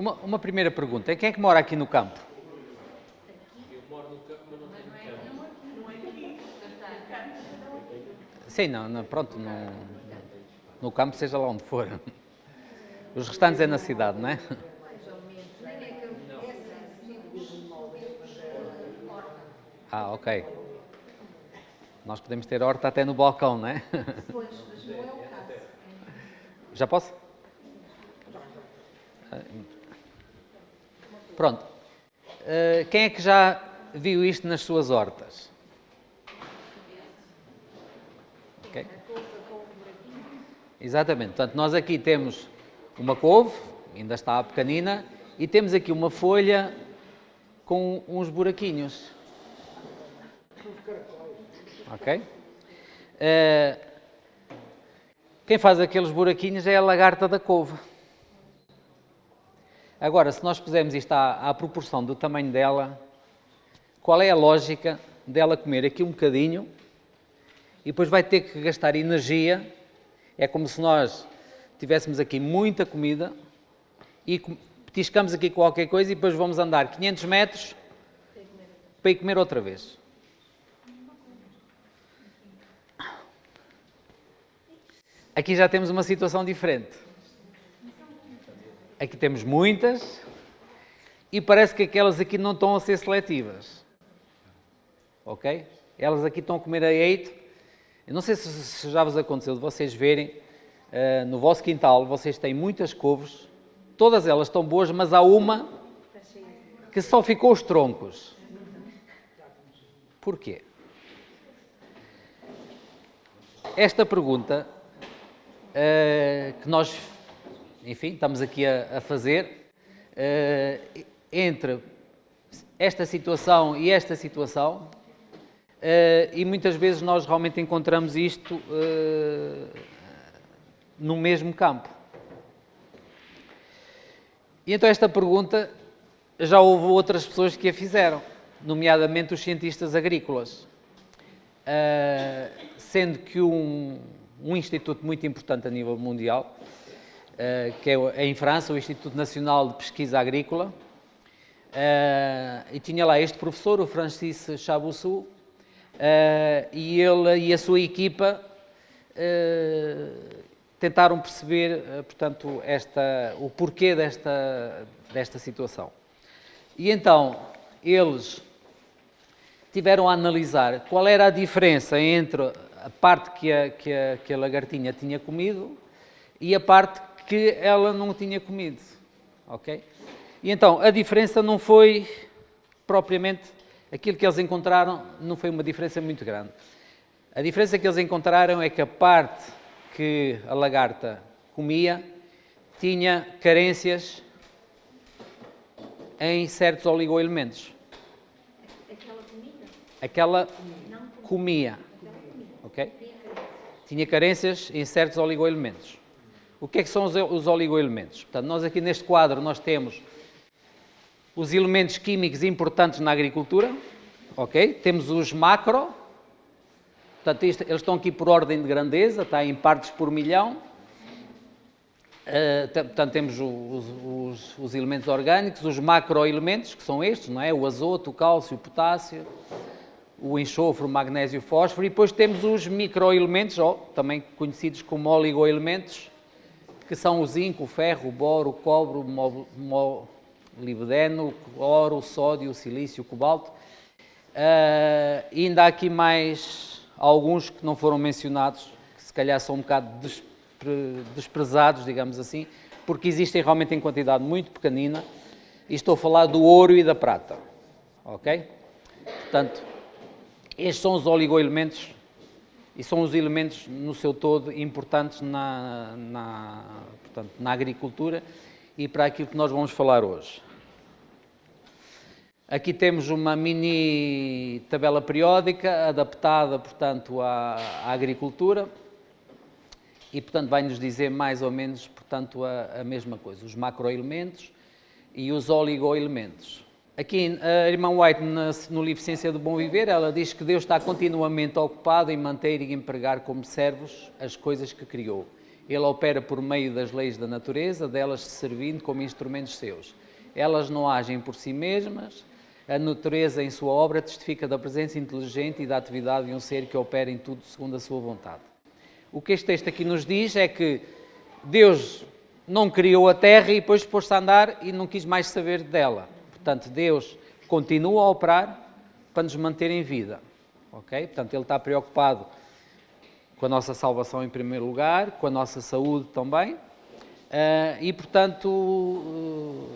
Uma primeira pergunta. Quem é que mora aqui no campo? Eu moro no campo, mas não tenho campo. Sim, pronto, no campo, seja lá onde for. Os restantes é na cidade, não é? Ah, ok. Nós podemos ter horta até no balcão, não é? Pois, mas não é o caso. Já posso? Pronto. Quem é que já viu isto nas suas hortas? Ok. Exatamente. Portanto, nós aqui temos uma couve, ainda está pequenina, e temos aqui uma folha com uns buraquinhos. Ok? Quem faz aqueles buraquinhos é a lagarta da couve. Agora, se nós pusermos isto à proporção do tamanho dela, qual é a lógica dela comer aqui um bocadinho e depois vai ter que gastar energia? É como se nós tivéssemos aqui muita comida e petiscamos aqui qualquer coisa e depois vamos andar 500 metros para ir comer outra vez. Aqui já temos uma situação diferente. Aqui temos muitas e parece que aquelas aqui não estão a ser seletivas. Ok? Elas aqui estão a comer a eito. Eu não sei se já vos aconteceu de vocês verem, no vosso quintal, vocês têm muitas couves, todas elas estão boas, mas há uma que só ficou os troncos. Porquê? Esta pergunta que nós, enfim, estamos aqui a fazer, entre esta situação e esta situação, e muitas vezes nós realmente encontramos isto no mesmo campo. E então esta pergunta já houve outras pessoas que a fizeram, nomeadamente os cientistas agrícolas, sendo que um instituto muito importante a nível mundial, que é em França, o Instituto Nacional de Pesquisa Agrícola, e tinha lá este professor, o Francis Chabousseau, e ele e a sua equipa tentaram perceber, portanto, o porquê desta situação. E então, eles tiveram a analisar qual era a diferença entre a parte que a lagartinha tinha comido e a parte que ela não tinha comido, ok? E então, a diferença não foi propriamente, aquilo que eles encontraram não foi uma diferença muito grande. A diferença que eles encontraram é que a parte que a lagarta comia tinha carências em certos oligoelementos. Aquela comia. Okay? Tinha carências em certos oligoelementos. O que é que são os oligoelementos? Portanto, nós aqui neste quadro nós temos os elementos químicos importantes na agricultura, ok? Temos os macro, portanto, eles estão aqui por ordem de grandeza, está em partes por milhão. Portanto, temos os elementos orgânicos, os macroelementos, que são estes, não é? O azoto, o cálcio, o potássio, o enxofre, o magnésio, o fósforo, e depois temos os microelementos, também conhecidos como oligoelementos, que são o zinco, o ferro, o boro, o cobre, o molibdeno, o ouro, o sódio, o silício, o cobalto. E ainda há aqui mais alguns que não foram mencionados, que se calhar são um bocado desprezados, digamos assim, porque existem realmente em quantidade muito pequenina, e estou a falar do ouro e da prata, ok? Portanto, estes são os oligoelementos e são os elementos no seu todo importantes portanto, na agricultura e para aquilo que nós vamos falar hoje. Aqui temos uma mini tabela periódica adaptada, portanto, à agricultura e, portanto, vai-nos dizer mais ou menos, portanto, a mesma coisa, os macroelementos e os oligoelementos. Aqui, a irmã White, no livro Ciência do Bom Viver, ela diz que Deus está continuamente ocupado em manter e empregar como servos as coisas que criou. Ele opera por meio das leis da natureza, delas se servindo como instrumentos seus. Elas não agem por si mesmas. A natureza, em sua obra, testifica da presença inteligente e da atividade de um ser que opera em tudo segundo a sua vontade. O que este texto aqui nos diz é que Deus não criou a terra e depois pôs-se a andar e não quis mais saber dela. Portanto, Deus continua a operar para nos manter em vida. Ok? Portanto, Ele está preocupado com a nossa salvação em primeiro lugar, com a nossa saúde também. E, portanto,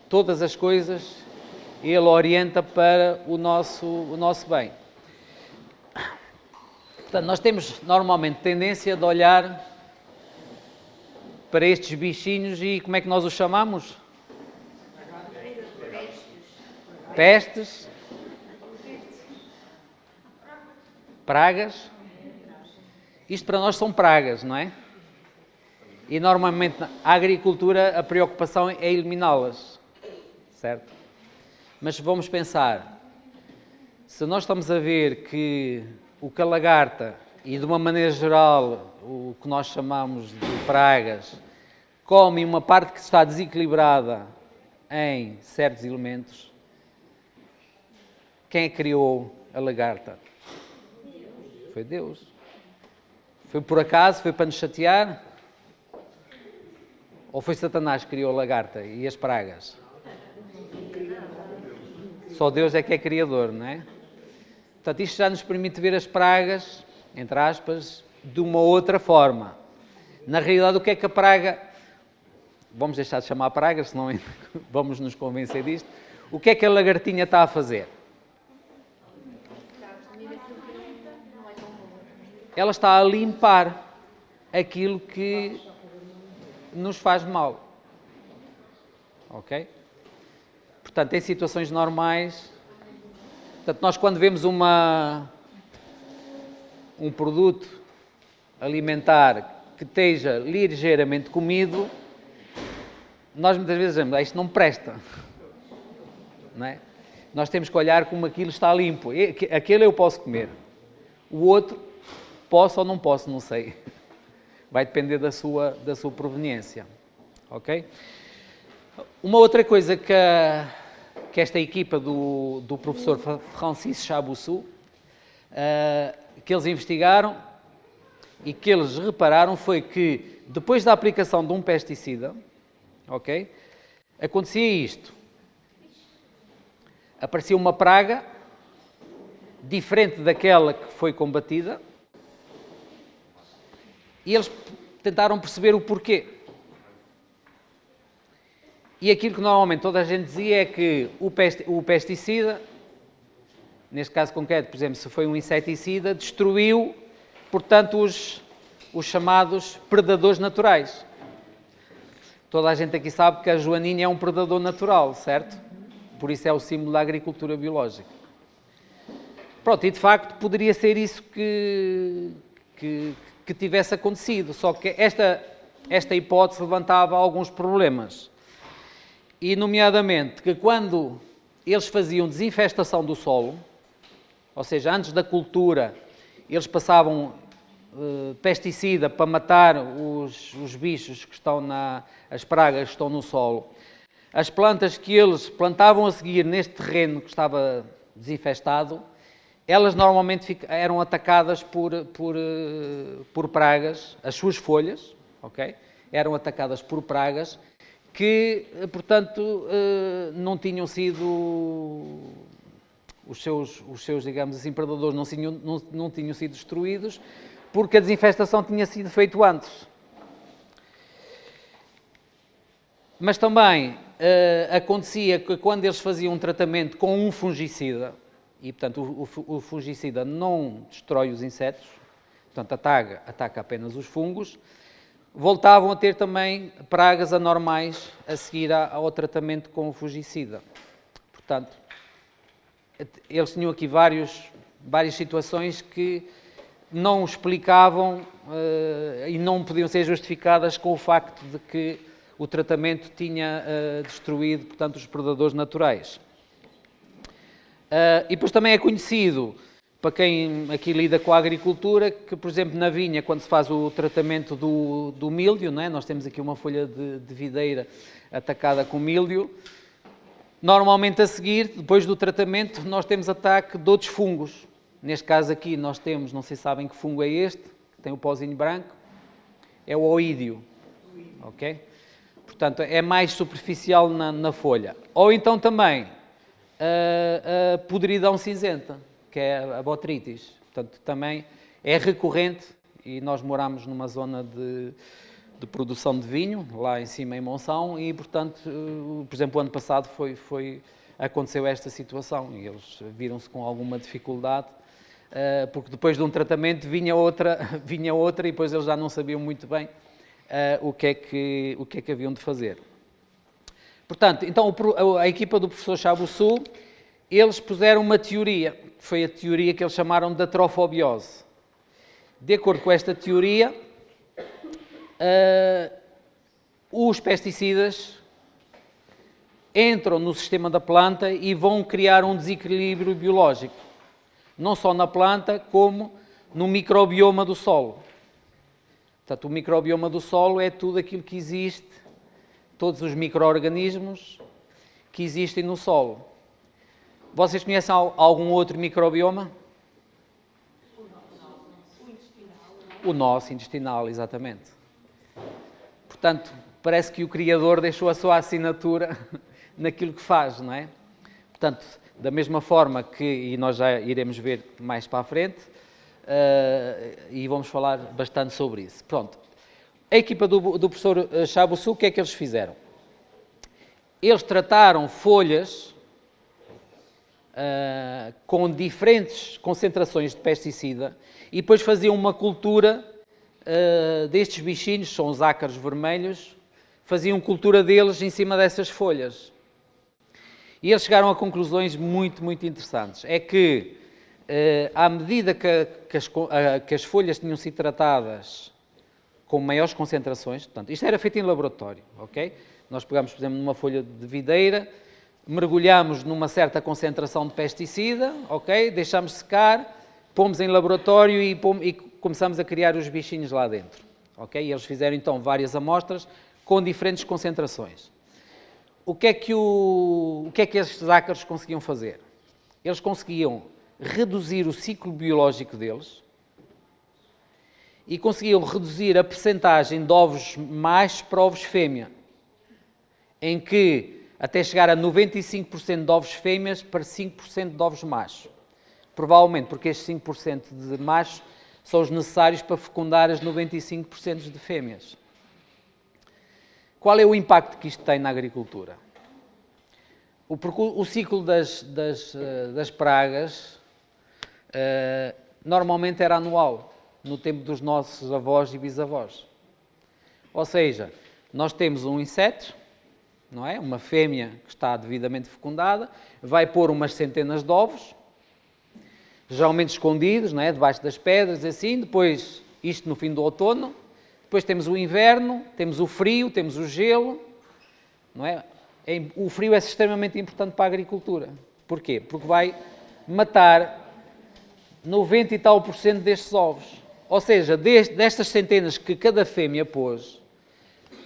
todas as coisas Ele orienta para o nosso bem. Portanto, nós temos normalmente tendência de olhar para estes bichinhos e como é que nós os chamamos? Pestes? Pragas? Isto para nós são pragas, não é? E normalmente na agricultura a preocupação é eliminá-las, certo? Mas vamos pensar, se nós estamos a ver que o lagarta e de uma maneira geral o que nós chamamos de pragas come uma parte que está desequilibrada em certos elementos, quem é que criou a lagarta? Foi Deus. Foi por acaso? Foi para nos chatear? Ou foi Satanás que criou a lagarta e as pragas? Só Deus é que é criador, não é? Portanto, isto já nos permite ver as pragas, entre aspas, de uma outra forma. Na realidade, o que é que a praga... Vamos deixar de chamar pragas, senão vamos nos convencer disto. O que é que a lagartinha está a fazer? Ela está a limpar aquilo que nos faz mal. Ok? Portanto, em situações normais, portanto, nós quando vemos um produto alimentar que esteja ligeiramente comido, nós muitas vezes dizemos, isto não presta. Não é? Nós temos que olhar como aquilo está limpo. Aquele eu posso comer. O outro, posso ou não posso, não sei. Vai depender da sua proveniência. Ok? Uma outra coisa que esta equipa do professor Francis Chabousseau, que eles investigaram e que eles repararam foi que depois da aplicação de um pesticida, ok, acontecia isto. Aparecia uma praga diferente daquela que foi combatida e eles tentaram perceber o porquê. E aquilo que normalmente toda a gente dizia é que o pesticida, neste caso concreto, por exemplo, se foi um inseticida, destruiu, portanto, os chamados predadores naturais. Toda a gente aqui sabe que a joaninha é um predador natural, certo? Por isso é o símbolo da agricultura biológica. Pronto, e de facto poderia ser isso que tivesse acontecido, só que esta hipótese levantava alguns problemas. E, nomeadamente, que quando eles faziam desinfestação do solo, ou seja, antes da cultura, eles passavam pesticida para matar os bichos que estão as pragas que estão no solo. As plantas que eles plantavam a seguir neste terreno que estava desinfestado, elas normalmente eram atacadas por pragas, as suas folhas, ok? Eram atacadas por pragas que, portanto, não tinham sido, os seus, digamos assim, predadores não tinham sido destruídos, porque a desinfestação tinha sido feita antes. Mas também acontecia que quando eles faziam um tratamento com um fungicida, e portanto o fungicida não destrói os insetos, portanto ataca apenas os fungos, voltavam a ter também pragas anormais a seguir ao tratamento com o fungicida. Portanto, eles tinham aqui várias situações que não explicavam e não podiam ser justificadas com o facto de que o tratamento tinha destruído, portanto, os predadores naturais. E depois também é conhecido para quem aqui lida com a agricultura, que, por exemplo, na vinha, quando se faz o tratamento do míldio, não é? Nós temos aqui uma folha de videira atacada com míldio. Normalmente a seguir, depois do tratamento, nós temos ataque de outros fungos. Neste caso aqui nós temos, não sei se sabem que fungo é este, que tem o pozinho branco, é o oídio, ok? Portanto, é mais superficial na folha. Ou então também a podridão cinzenta, que é a botritis. Portanto, também é recorrente e nós moramos numa zona de produção de vinho, lá em cima em Monção, e, portanto, por exemplo, o ano passado aconteceu esta situação e eles viram-se com alguma dificuldade, porque depois de um tratamento vinha outra e depois eles já não sabiam muito bem o que é que haviam de fazer. Portanto, então a equipa do professor Chabossou, eles puseram uma teoria, que foi a teoria que eles chamaram de trofobiose. De acordo com esta teoria, os pesticidas entram no sistema da planta e vão criar um desequilíbrio biológico, não só na planta, como no microbioma do solo. Portanto, o microbioma do solo é tudo aquilo que existe, todos os micro-organismos que existem no solo. Vocês conhecem algum outro microbioma? O nosso intestinal, exatamente. Portanto, parece que o Criador deixou a sua assinatura naquilo que faz, não é? Portanto, da mesma forma que, e nós já iremos ver mais para a frente, e vamos falar bastante sobre isso. Pronto. A equipa do professor Chabossou, o que é que eles fizeram? Eles trataram folhas com diferentes concentrações de pesticida e depois faziam uma cultura destes bichinhos, são os ácaros vermelhos, faziam cultura deles em cima dessas folhas. E eles chegaram a conclusões muito, muito interessantes. É que, à medida que as folhas tinham sido tratadas com maiores concentrações, portanto, isto era feito em laboratório, ok? Nós pegamos, por exemplo, numa folha de videira, mergulhamos numa certa concentração de pesticida, ok? Deixamos secar, pomos em laboratório e começamos a criar os bichinhos lá dentro, ok? E eles fizeram então várias amostras com diferentes concentrações. O que é que estes ácaros conseguiam fazer? Eles conseguiam reduzir o ciclo biológico deles e conseguiam reduzir a percentagem de ovos machos para ovos fêmea, em que até chegar a 95% de ovos fêmeas para 5% de ovos machos. Provavelmente porque estes 5% de machos são os necessários para fecundar as 95% de fêmeas. Qual é o impacto que isto tem na agricultura? O ciclo das pragas normalmente era anual, no tempo dos nossos avós e bisavós. Ou seja, nós temos um inseto, não é? Uma fêmea que está devidamente fecundada, vai pôr umas centenas de ovos, geralmente escondidos, não é? Debaixo das pedras, assim, depois isto no fim do outono, depois temos o inverno, temos o frio, temos o gelo, não é? O frio é extremamente importante para a agricultura. Porquê? Porque vai matar 90 e tal % destes ovos. Ou seja, destas centenas que cada fêmea pôs,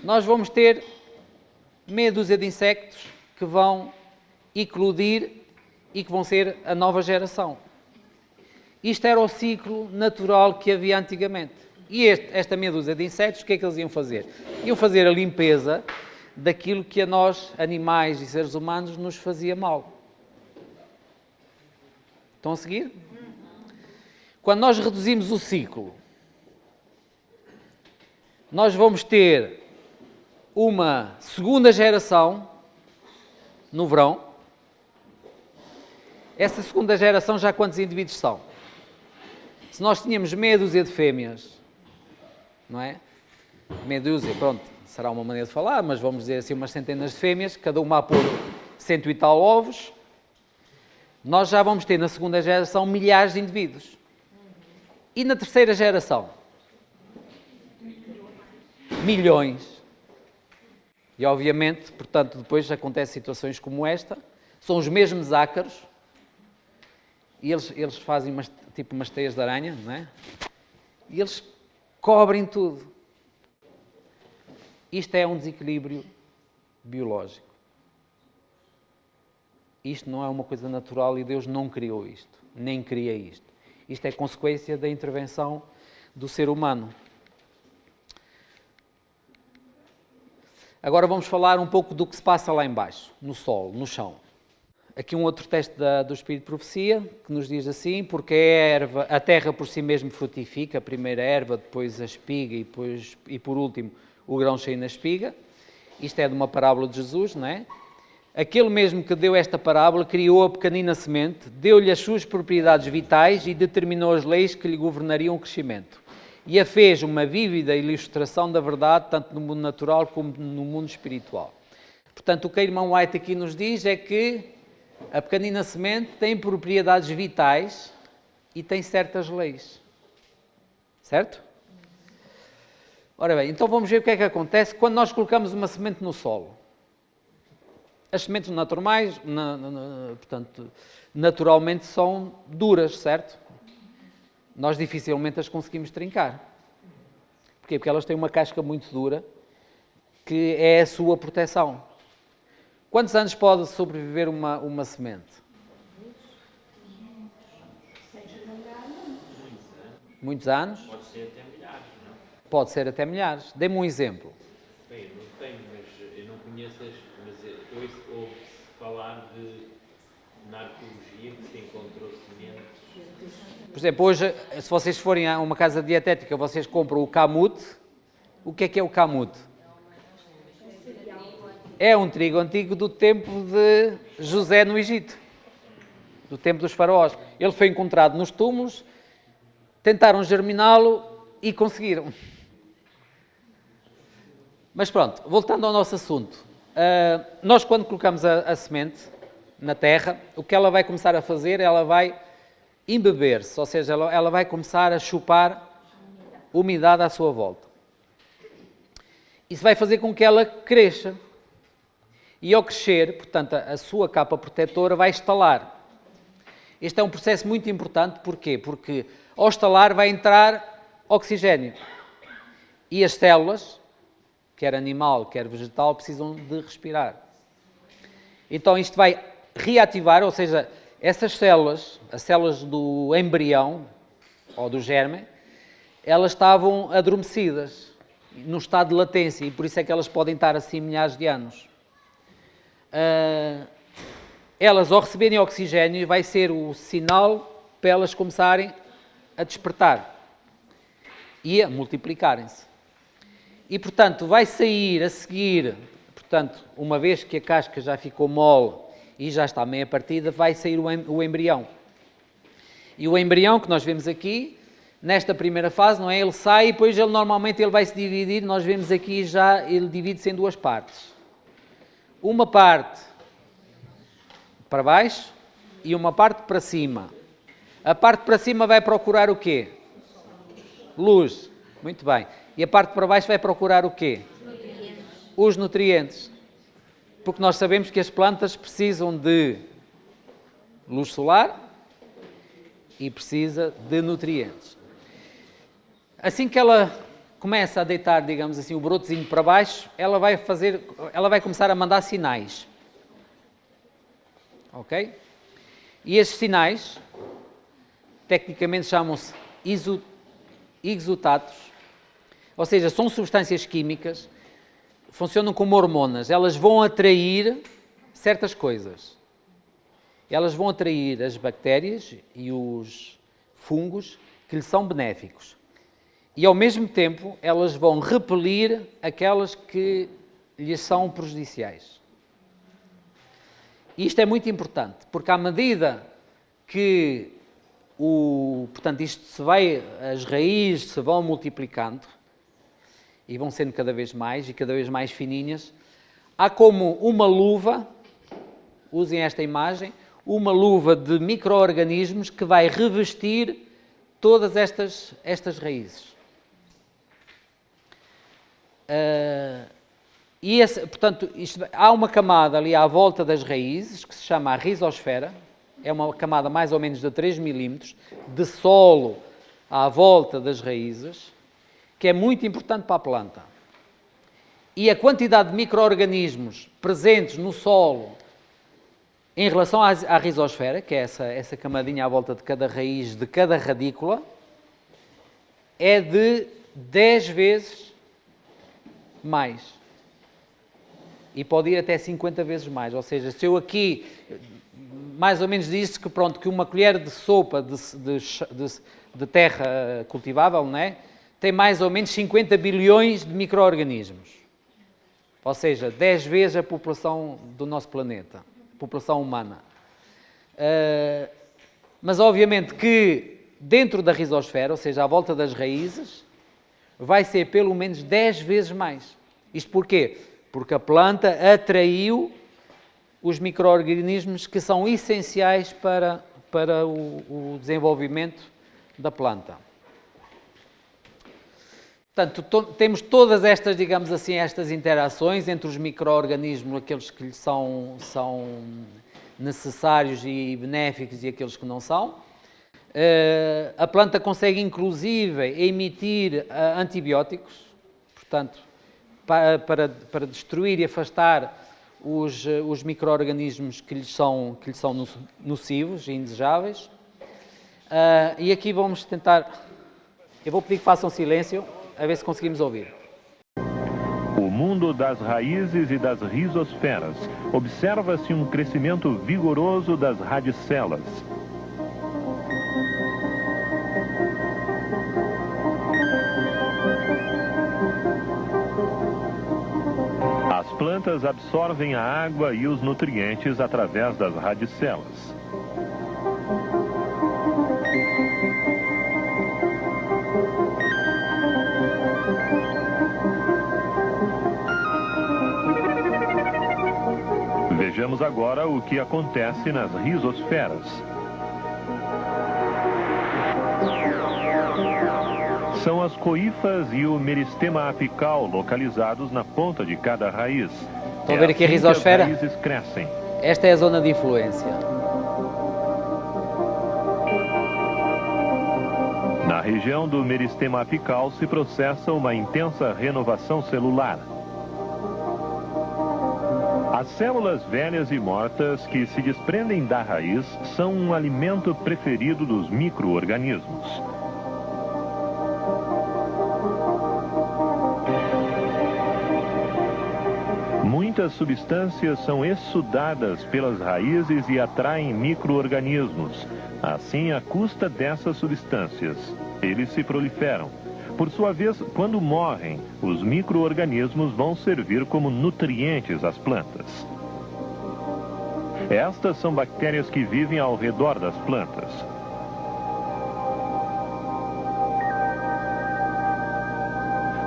nós vamos ter meia dúzia de insectos que vão eclodir e que vão ser a nova geração. Isto era o ciclo natural que havia antigamente. E esta meia dúzia de insetos, o que é que eles iam fazer? Iam fazer a limpeza daquilo que a nós, animais e seres humanos, nos fazia mal. Estão a seguir? Quando nós reduzimos o ciclo, nós vamos ter uma segunda geração no verão. Essa segunda geração, já quantos indivíduos são? Se nós tínhamos meia dúzia de fêmeas, não é? Meia dúzia, pronto, será uma maneira de falar, mas vamos dizer assim, umas centenas de fêmeas, cada uma a pôr 100 e tal ovos, nós já vamos ter na segunda geração milhares de indivíduos. E na terceira geração? Milhões. E obviamente, portanto, depois acontecem situações como esta, são os mesmos ácaros, e eles fazem tipo umas teias de aranha, não é? E eles cobrem tudo. Isto é um desequilíbrio biológico. Isto não é uma coisa natural e Deus não criou isto, nem cria isto. Isto é consequência da intervenção do ser humano. Agora vamos falar um pouco do que se passa lá embaixo, no solo, no chão. Aqui um outro texto do Espírito de Profecia, que nos diz assim: porque a terra por si mesmo frutifica, primeiro a erva, depois a espiga e por último o grão cheio na espiga. Isto é de uma parábola de Jesus, não é? Aquele mesmo que deu esta parábola criou a pequenina semente, deu-lhe as suas propriedades vitais e determinou as leis que lhe governariam o crescimento. E a fez uma vívida ilustração da verdade, tanto no mundo natural como no mundo espiritual. Portanto, o que a irmã White aqui nos diz é que a pequenina semente tem propriedades vitais e tem certas leis. Certo? Ora bem, então vamos ver o que é que acontece quando nós colocamos uma semente no solo. As sementes naturais, portanto, naturalmente são duras, certo? Nós dificilmente as conseguimos trincar. Porquê? Porque elas têm uma casca muito dura, que é a sua proteção. Quantos anos pode sobreviver uma semente? Muitos anos? Pode ser até milhares, não? Pode ser até milhares. Dê-me um exemplo. Bem, eu não tenho, mas eu não conheço mas ouve-se falar na arqueologia que se encontrou sementes. Por exemplo, hoje, se vocês forem a uma casa dietética, vocês compram o camute. O que é o camute? É um trigo antigo do tempo de José no Egito, do tempo dos faraós. Ele foi encontrado nos túmulos, tentaram germiná-lo e conseguiram. Mas pronto, voltando ao nosso assunto. Nós, quando colocamos a semente na terra, o que ela vai começar a fazer, ela vai embeber-se, ou seja, ela vai começar a chupar umidade à sua volta. Isso vai fazer com que ela cresça. E ao crescer, portanto, a sua capa protetora vai estalar. Este é um processo muito importante, porquê? Porque ao estalar vai entrar oxigênio. E as células, quer animal, quer vegetal, precisam de respirar. Então isto vai reativar, ou seja, essas células, as células do embrião, ou do germe, elas estavam adormecidas, num estado de latência, e por isso é que elas podem estar assim milhares de anos. Elas, ao receberem oxigênio, vai ser o sinal para elas começarem a despertar e a multiplicarem-se. E, portanto, vai sair a seguir, portanto, uma vez que a casca já ficou mole e já está meia partida, vai sair o embrião. E o embrião que nós vemos aqui, nesta primeira fase, não é? Ele sai e depois ele vai se dividir, nós vemos aqui já, ele divide-se em duas partes. Uma parte para baixo e uma parte para cima. A parte para cima vai procurar o quê? Luz. Muito bem. E a parte para baixo vai procurar o quê? Os nutrientes. Porque nós sabemos que as plantas precisam de luz solar e precisa de nutrientes. Assim que ela começa a deitar, digamos assim, o brotozinho para baixo, ela vai começar a mandar sinais. Ok? E esses sinais, tecnicamente chamam-se exotatos, ou seja, são substâncias químicas, funcionam como hormonas, elas vão atrair certas coisas. Elas vão atrair as bactérias e os fungos que lhe são benéficos. E, ao mesmo tempo, elas vão repelir aquelas que lhes são prejudiciais. E isto é muito importante, porque à medida que portanto, as raízes se vão multiplicando e vão sendo cada vez mais fininhas, há como uma luva, usem esta imagem, uma luva de micro-organismos que vai revestir todas estas raízes. Portanto, há uma camada ali à volta das raízes, que se chama a rizosfera, é uma camada mais ou menos de 3 milímetros de solo à volta das raízes, que é muito importante para a planta. E a quantidade de micro-organismos presentes no solo em relação à rizosfera, que é essa camadinha à volta de cada raiz, de cada radícula, é de 10 vezes mais. E pode ir até 50 vezes mais. Ou seja, se eu aqui, mais ou menos disse que, pronto, que uma colher de sopa de terra cultivável, não é? Tem mais ou menos 50 bilhões de micro-organismos. Ou seja, 10 vezes a população do nosso planeta, a população humana. Mas, obviamente, que dentro da rizosfera, ou seja, à volta das raízes, vai ser pelo menos 10 vezes mais. Isto porquê? Porque a planta atraiu os micro-organismos que são essenciais para o desenvolvimento da planta. Portanto, temos todas estas, digamos assim, estas interações entre os micro-organismos, aqueles que lhes são necessários e benéficos e aqueles que não são. A planta consegue, inclusive, emitir antibióticos, portanto, para destruir e afastar os micro-organismos que lhes são nocivos e indesejáveis. E aqui vamos tentar... Eu vou pedir que façam silêncio, a ver se conseguimos ouvir. O mundo das raízes e das rizosferas. Observa-se um crescimento vigoroso das radicelas. As plantas absorvem a água e os nutrientes através das radicelas. Vejamos agora o que acontece nas rizosferas. São as coífas e o meristema apical localizados na ponta de cada raiz. Estão a ver aqui a rizosfera? As raízes crescem. Esta é a zona de influência. Na região do meristema apical se processa uma intensa renovação celular. As células velhas e mortas que se desprendem da raiz são um alimento preferido dos micro-organismos. Muitas substâncias são exsudadas pelas raízes e atraem micro-organismos. Assim, à custa dessas substâncias, eles se proliferam. Por sua vez, quando morrem, os micro-organismos vão servir como nutrientes às plantas. Estas são bactérias que vivem ao redor das plantas.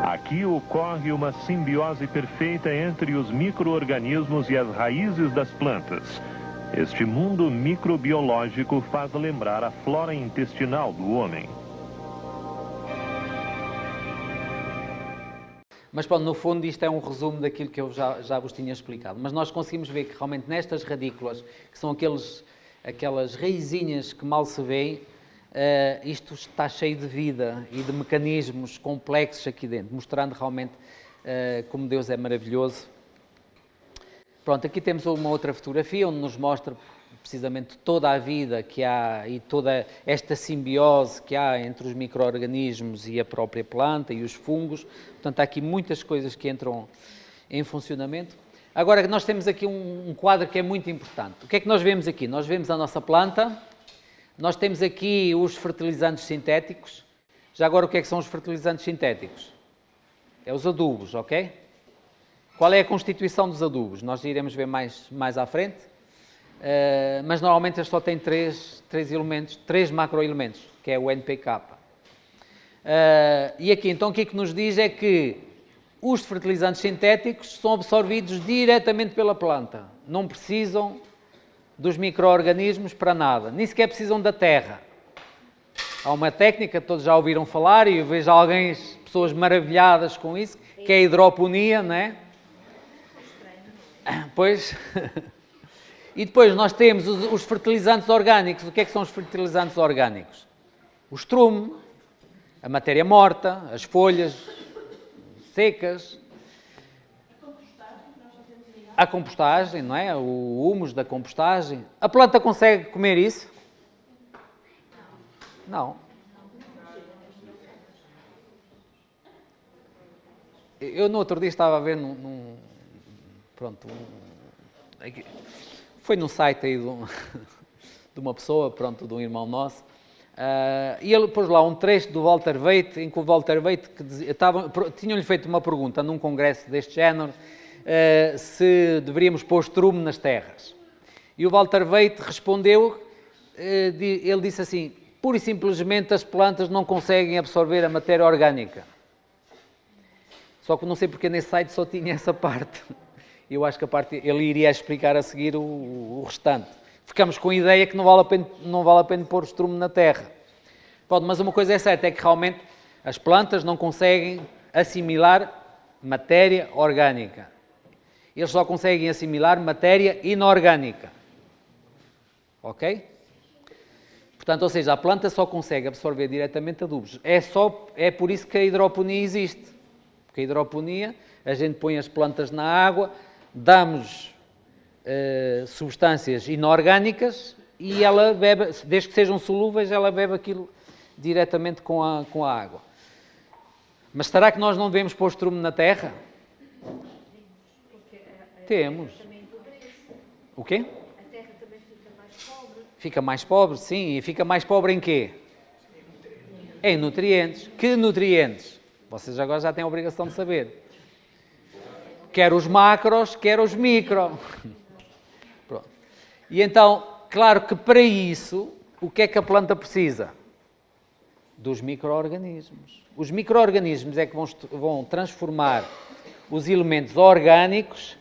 Aqui ocorre uma simbiose perfeita entre os micro-organismos e as raízes das plantas. Este mundo microbiológico faz lembrar a flora intestinal do homem. Mas, pronto, no fundo, isto é um resumo daquilo que eu já vos tinha explicado. Mas nós conseguimos ver que, realmente, nestas radículas, que são aquelas raizinhas que mal se vêem, isto está cheio de vida e de mecanismos complexos aqui dentro, mostrando realmente como Deus é maravilhoso. Pronto, aqui temos uma outra fotografia onde nos mostra precisamente toda a vida que há e toda esta simbiose que há entre os micro-organismos e a própria planta e os fungos. Portanto, há aqui muitas coisas que entram em funcionamento. Agora, nós temos aqui um quadro que é muito importante. O que é que nós vemos aqui? Nós vemos a nossa planta, nós temos aqui os fertilizantes sintéticos. Já agora, o que é que são os fertilizantes sintéticos? É os adubos, ok? Qual é a constituição dos adubos? Nós iremos ver mais à frente. Mas normalmente eles só têm três elementos, 3 macroelementos, que é o NPK. E aqui, então, o que é que nos diz é que os fertilizantes sintéticos são absorvidos diretamente pela planta. Não precisam dos micro-organismos para nada, nem sequer precisam da terra. Há uma técnica, todos já ouviram falar, e eu vejo pessoas maravilhadas com isso, que é a hidroponia, não é? Pois... E depois nós temos os fertilizantes orgânicos. O que é que são os fertilizantes orgânicos? O estrume, a matéria morta, as folhas secas, a compostagem, não é? O humus da compostagem. A planta consegue comer isso? Não. Eu no outro dia estava a ver foi num site aí de uma pessoa, pronto, de um irmão nosso, e ele pôs lá um trecho do Walter Waite, em que o Walter Waite tinham-lhe feito uma pergunta num congresso deste género, se deveríamos pôr estrume nas terras. E o Walter Waite respondeu, ele disse assim, pura e simplesmente as plantas não conseguem absorver a matéria orgânica. Só que não sei porque nesse site só tinha essa parte. Eu acho que a parte ele iria explicar a seguir o restante. Ficamos com a ideia que não vale a pena pôr estrume na terra. Pode, mas uma coisa é certa, é que realmente as plantas não conseguem assimilar matéria orgânica. Eles só conseguem assimilar matéria inorgânica. Ok? Portanto, ou seja, a planta só consegue absorver diretamente adubos. É por isso que a hidroponia existe. Porque a hidroponia, a gente põe as plantas na água, damos substâncias inorgânicas e ela bebe, desde que sejam solúveis, ela bebe aquilo diretamente com a água. Mas será que nós não devemos pôr estrume na terra? Temos. O quê? A terra também fica mais pobre. Fica mais pobre, sim. E fica mais pobre em quê? Em nutrientes. Que nutrientes? Vocês agora já têm a obrigação de saber. Quer os macros, quer os micro. Pronto. E então, claro que para isso, o que é que a planta precisa? Dos micro-organismos. Os micro-organismos é que vão transformar os elementos orgânicos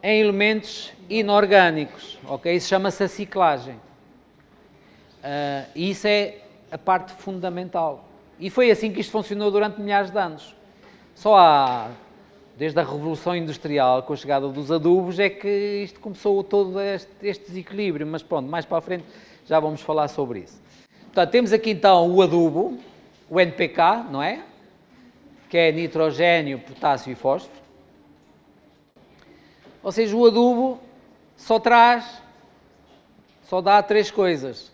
em elementos inorgânicos. Ok? Isso chama-se a ciclagem. E isso é a parte fundamental. E foi assim que isto funcionou durante milhares de anos. Desde a Revolução Industrial, com a chegada dos adubos, é que isto começou todo este desequilíbrio. Mas pronto, mais para a frente já vamos falar sobre isso. Portanto, temos aqui então o adubo, o NPK, não é? Que é nitrogênio, potássio e fósforo. Ou seja, o adubo só dá 3 coisas.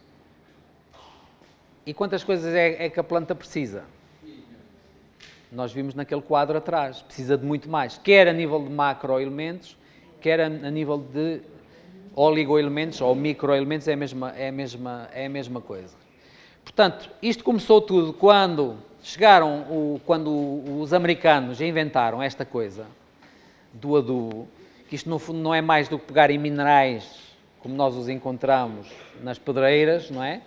E quantas coisas é que a planta precisa? Nós vimos naquele quadro atrás. Precisa de muito mais. Quer a nível de macroelementos, quer a nível de oligoelementos ou microelementos, é a mesma coisa. Portanto, isto começou tudo quando os americanos inventaram esta coisa do adubo, que isto no fundo não é mais do que pegar em minerais, como nós os encontramos nas pedreiras, não é?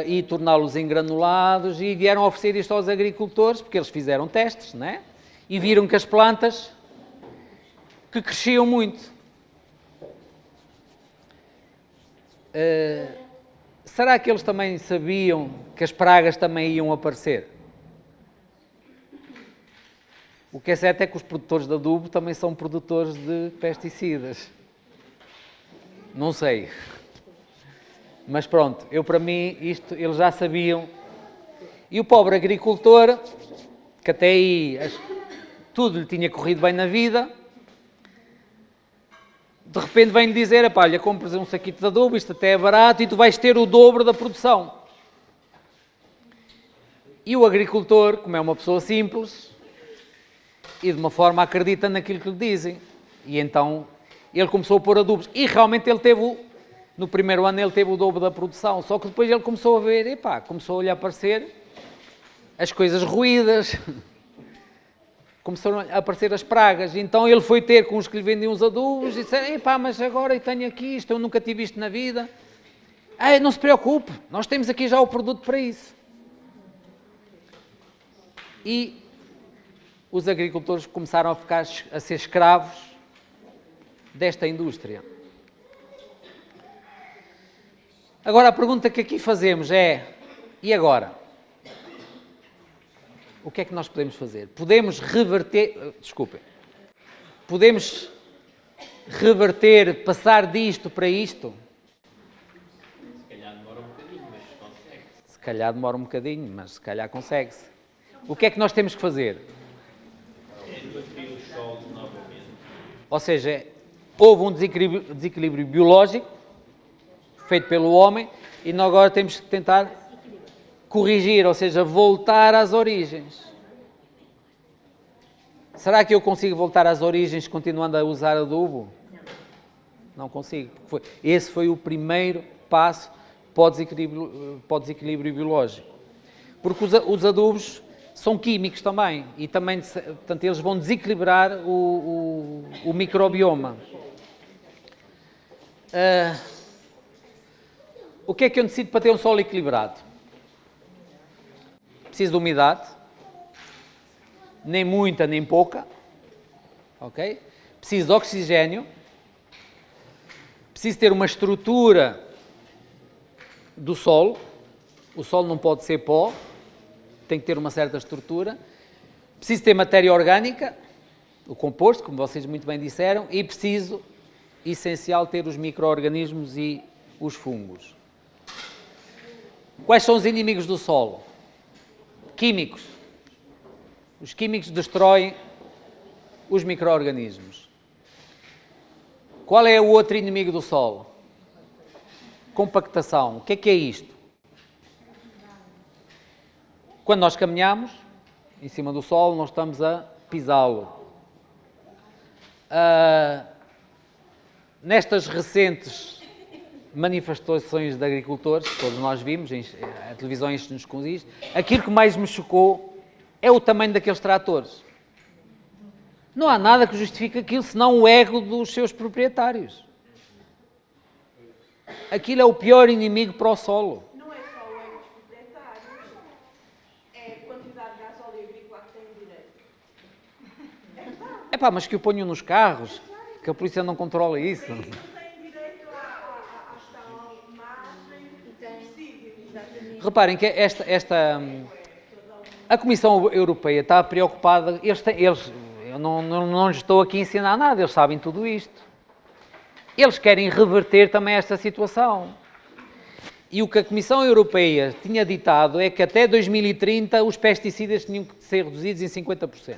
E torná-los em granulados, e vieram oferecer isto aos agricultores, porque eles fizeram testes, não é? E viram que as plantas que cresciam muito. Será que eles também sabiam que as pragas também iam aparecer? O que é certo é que os produtores de adubo também são produtores de pesticidas. Não sei. Mas pronto, para mim, isto eles já sabiam. E o pobre agricultor, que até aí tudo lhe tinha corrido bem na vida, de repente vem-lhe dizer, olha, compras um saquito de adubo, isto até é barato, e tu vais ter o dobro da produção. E o agricultor, como é uma pessoa simples, e de uma forma acredita naquilo que lhe dizem. E então ele começou a pôr adubos. E realmente no primeiro ano ele teve o dobro da produção, só que depois ele começou a ver, começou-lhe a aparecer as coisas ruídas, começaram a aparecer as pragas, então ele foi ter com os que lhe vendiam os adubos e disse, mas agora eu tenho aqui isto, eu nunca tive isto na vida. Não se preocupe, nós temos aqui já o produto para isso. E os agricultores começaram a ser escravos desta indústria. Agora, a pergunta que aqui fazemos é, e agora? O que é que nós podemos fazer? Podemos reverter, podemos reverter, passar disto para isto? Se calhar demora um bocadinho, mas consegue. Se calhar demora um bocadinho, mas se calhar consegue-se. O que é que nós temos que fazer? É nutrir os solos novamente. Ou seja, houve um desequilíbrio biológico feito pelo homem e nós agora temos que tentar corrigir, ou seja, voltar às origens. Será que eu consigo voltar às origens continuando a usar adubo? Não consigo. Esse foi o primeiro passo para o desequilíbrio biológico. Porque os adubos são químicos também e também, portanto, eles vão desequilibrar o microbioma. O que é que eu necessito para ter um solo equilibrado? Preciso de umidade, nem muita nem pouca, ok? Preciso de oxigênio, preciso ter uma estrutura do solo, o solo não pode ser pó, tem que ter uma certa estrutura, preciso ter matéria orgânica, o composto, como vocês muito bem disseram, e preciso, essencial, ter os micro-organismos e os fungos. Quais são os inimigos do solo? Químicos. Os químicos destroem os micro-organismos. Qual é o outro inimigo do solo? Compactação. O que é isto? Quando nós caminhamos em cima do solo, nós estamos a pisá-lo. Nestas recentes manifestações de agricultores, todos nós vimos, a televisão nos conduz, aquilo que mais me chocou é o tamanho daqueles tratores. Não há nada que justifique aquilo, senão o ego dos seus proprietários. Aquilo é o pior inimigo para o solo. Não é só o ego dos proprietários, é a quantidade de gasóleo agrícola que têm direito. Epá, mas que o ponham nos carros, que a polícia não controla isso. Não têm direito à estalagem E tem, exatamente. Reparem que a Comissão Europeia está preocupada, eu não lhes estou aqui a ensinar nada, eles sabem tudo isto. Eles querem reverter também esta situação. E o que a Comissão Europeia tinha ditado é que até 2030 os pesticidas tinham que ser reduzidos em 50%.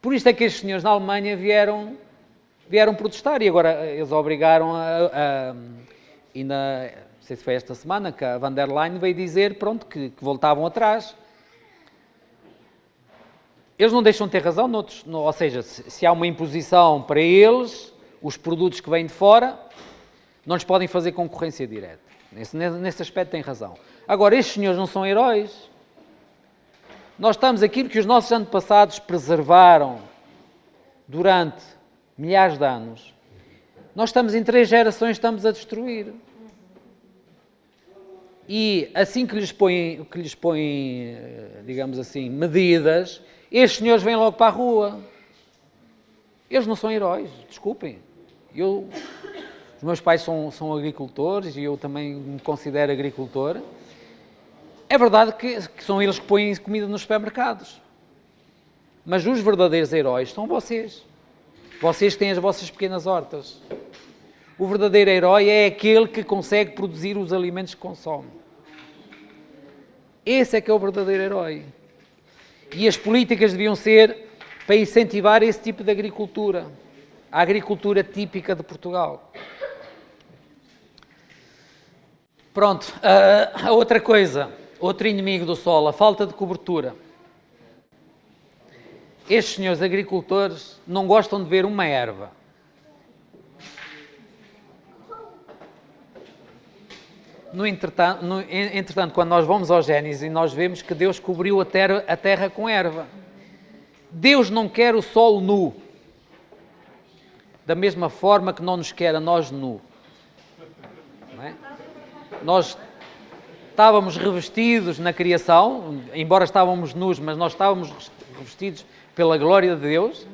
Por isto é que estes senhores na Alemanha vieram protestar e agora eles obrigaram não sei se foi esta semana que a van der Leyen veio dizer, pronto, que voltavam atrás. Eles não deixam de ter razão noutros, ou seja, se há uma imposição para eles, os produtos que vêm de fora, não lhes podem fazer concorrência direta. Nesse aspecto têm razão. Agora, estes senhores não são heróis. Nós estamos aquilo que os nossos antepassados preservaram durante milhares de anos. Nós estamos em 3 gerações, estamos a destruir. E assim que lhes põem, digamos assim, medidas, estes senhores vêm logo para a rua. Eles não são heróis, desculpem. Os meus pais são agricultores e eu também me considero agricultor. É verdade que são eles que põem comida nos supermercados. Mas os verdadeiros heróis são vocês. Vocês que têm as vossas pequenas hortas. O verdadeiro herói é aquele que consegue produzir os alimentos que consome. Esse é que é o verdadeiro herói. E as políticas deviam ser para incentivar esse tipo de agricultura. A agricultura típica de Portugal. Pronto, a outra coisa, outro inimigo do solo, a falta de cobertura. Estes senhores agricultores não gostam de ver uma erva. Entretanto, quando nós vamos ao Gênesis e nós vemos que Deus cobriu a terra com erva. Deus não quer o solo nu. Da mesma forma que não nos quer a nós nu. Não é? Nós estávamos revestidos na criação, embora estávamos nus, mas nós estávamos revestidos pela glória de Deus.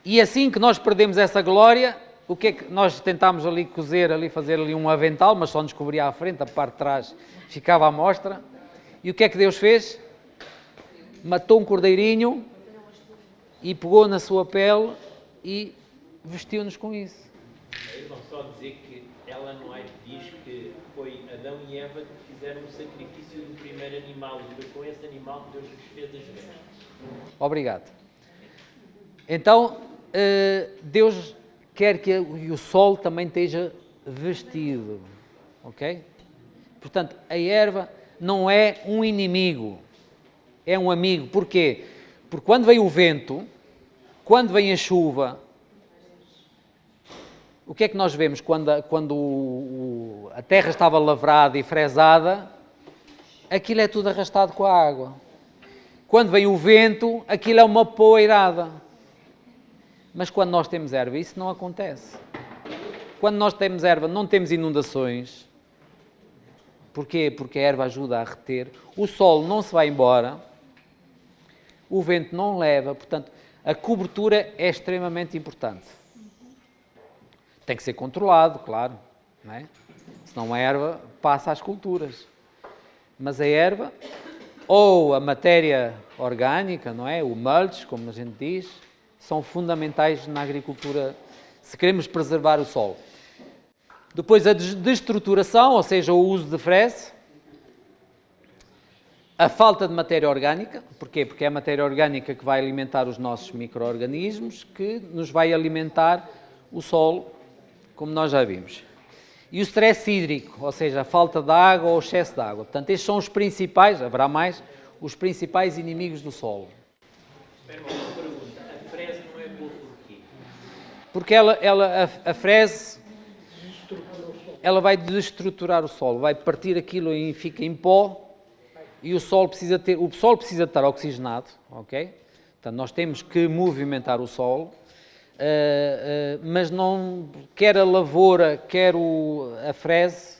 E assim que nós perdemos essa glória, o que é que nós tentámos ali cozer, fazer ali um avental, mas só nos cobria à frente, a parte de trás ficava à mostra. E o que é que Deus fez? Matou um cordeirinho e pegou na sua pele e vestiu-nos com isso. Irmão, só dizer que Ellen White diz que foi Adão e Eva que fizeram o sacrifício do primeiro animal e foi com esse animal que Deus lhes fez as vestes. Obrigado. Então, Deus quer que o sol também esteja vestido, ok? Portanto, a erva não é um inimigo, é um amigo. Porquê? Porque quando vem o vento, quando vem a chuva, o que é que nós vemos quando a terra estava lavrada e fresada? Aquilo é tudo arrastado com a água. Quando vem o vento, aquilo é uma poeirada. Mas quando nós temos erva, isso não acontece. Quando nós temos erva, não temos inundações. Porquê? Porque a erva ajuda a reter. O sol não se vai embora. O vento não leva. Portanto, a cobertura é extremamente importante. Tem que ser controlado, claro. Não é? Senão a erva passa às culturas. Mas a erva, ou a matéria orgânica, não é? O mulch, como a gente diz, são fundamentais na agricultura se queremos preservar o solo. Depois a destruturação, ou seja, o uso de freze. A falta de matéria orgânica. Porquê? Porque é a matéria orgânica que vai alimentar os nossos micro-organismos, que nos vai alimentar o solo, como nós já vimos. E o stress hídrico, ou seja, a falta de água ou o excesso de água. Portanto, estes são os principais, haverá mais, os principais inimigos do solo. Espera uma pergunta. A freze não é boa porquê? Porque a freze, ela vai desestruturar o solo, vai partir aquilo e fica em pó, e o solo precisa estar oxigenado, ok? Portanto, nós temos que movimentar o solo, mas não, quer a lavoura, quer a freze,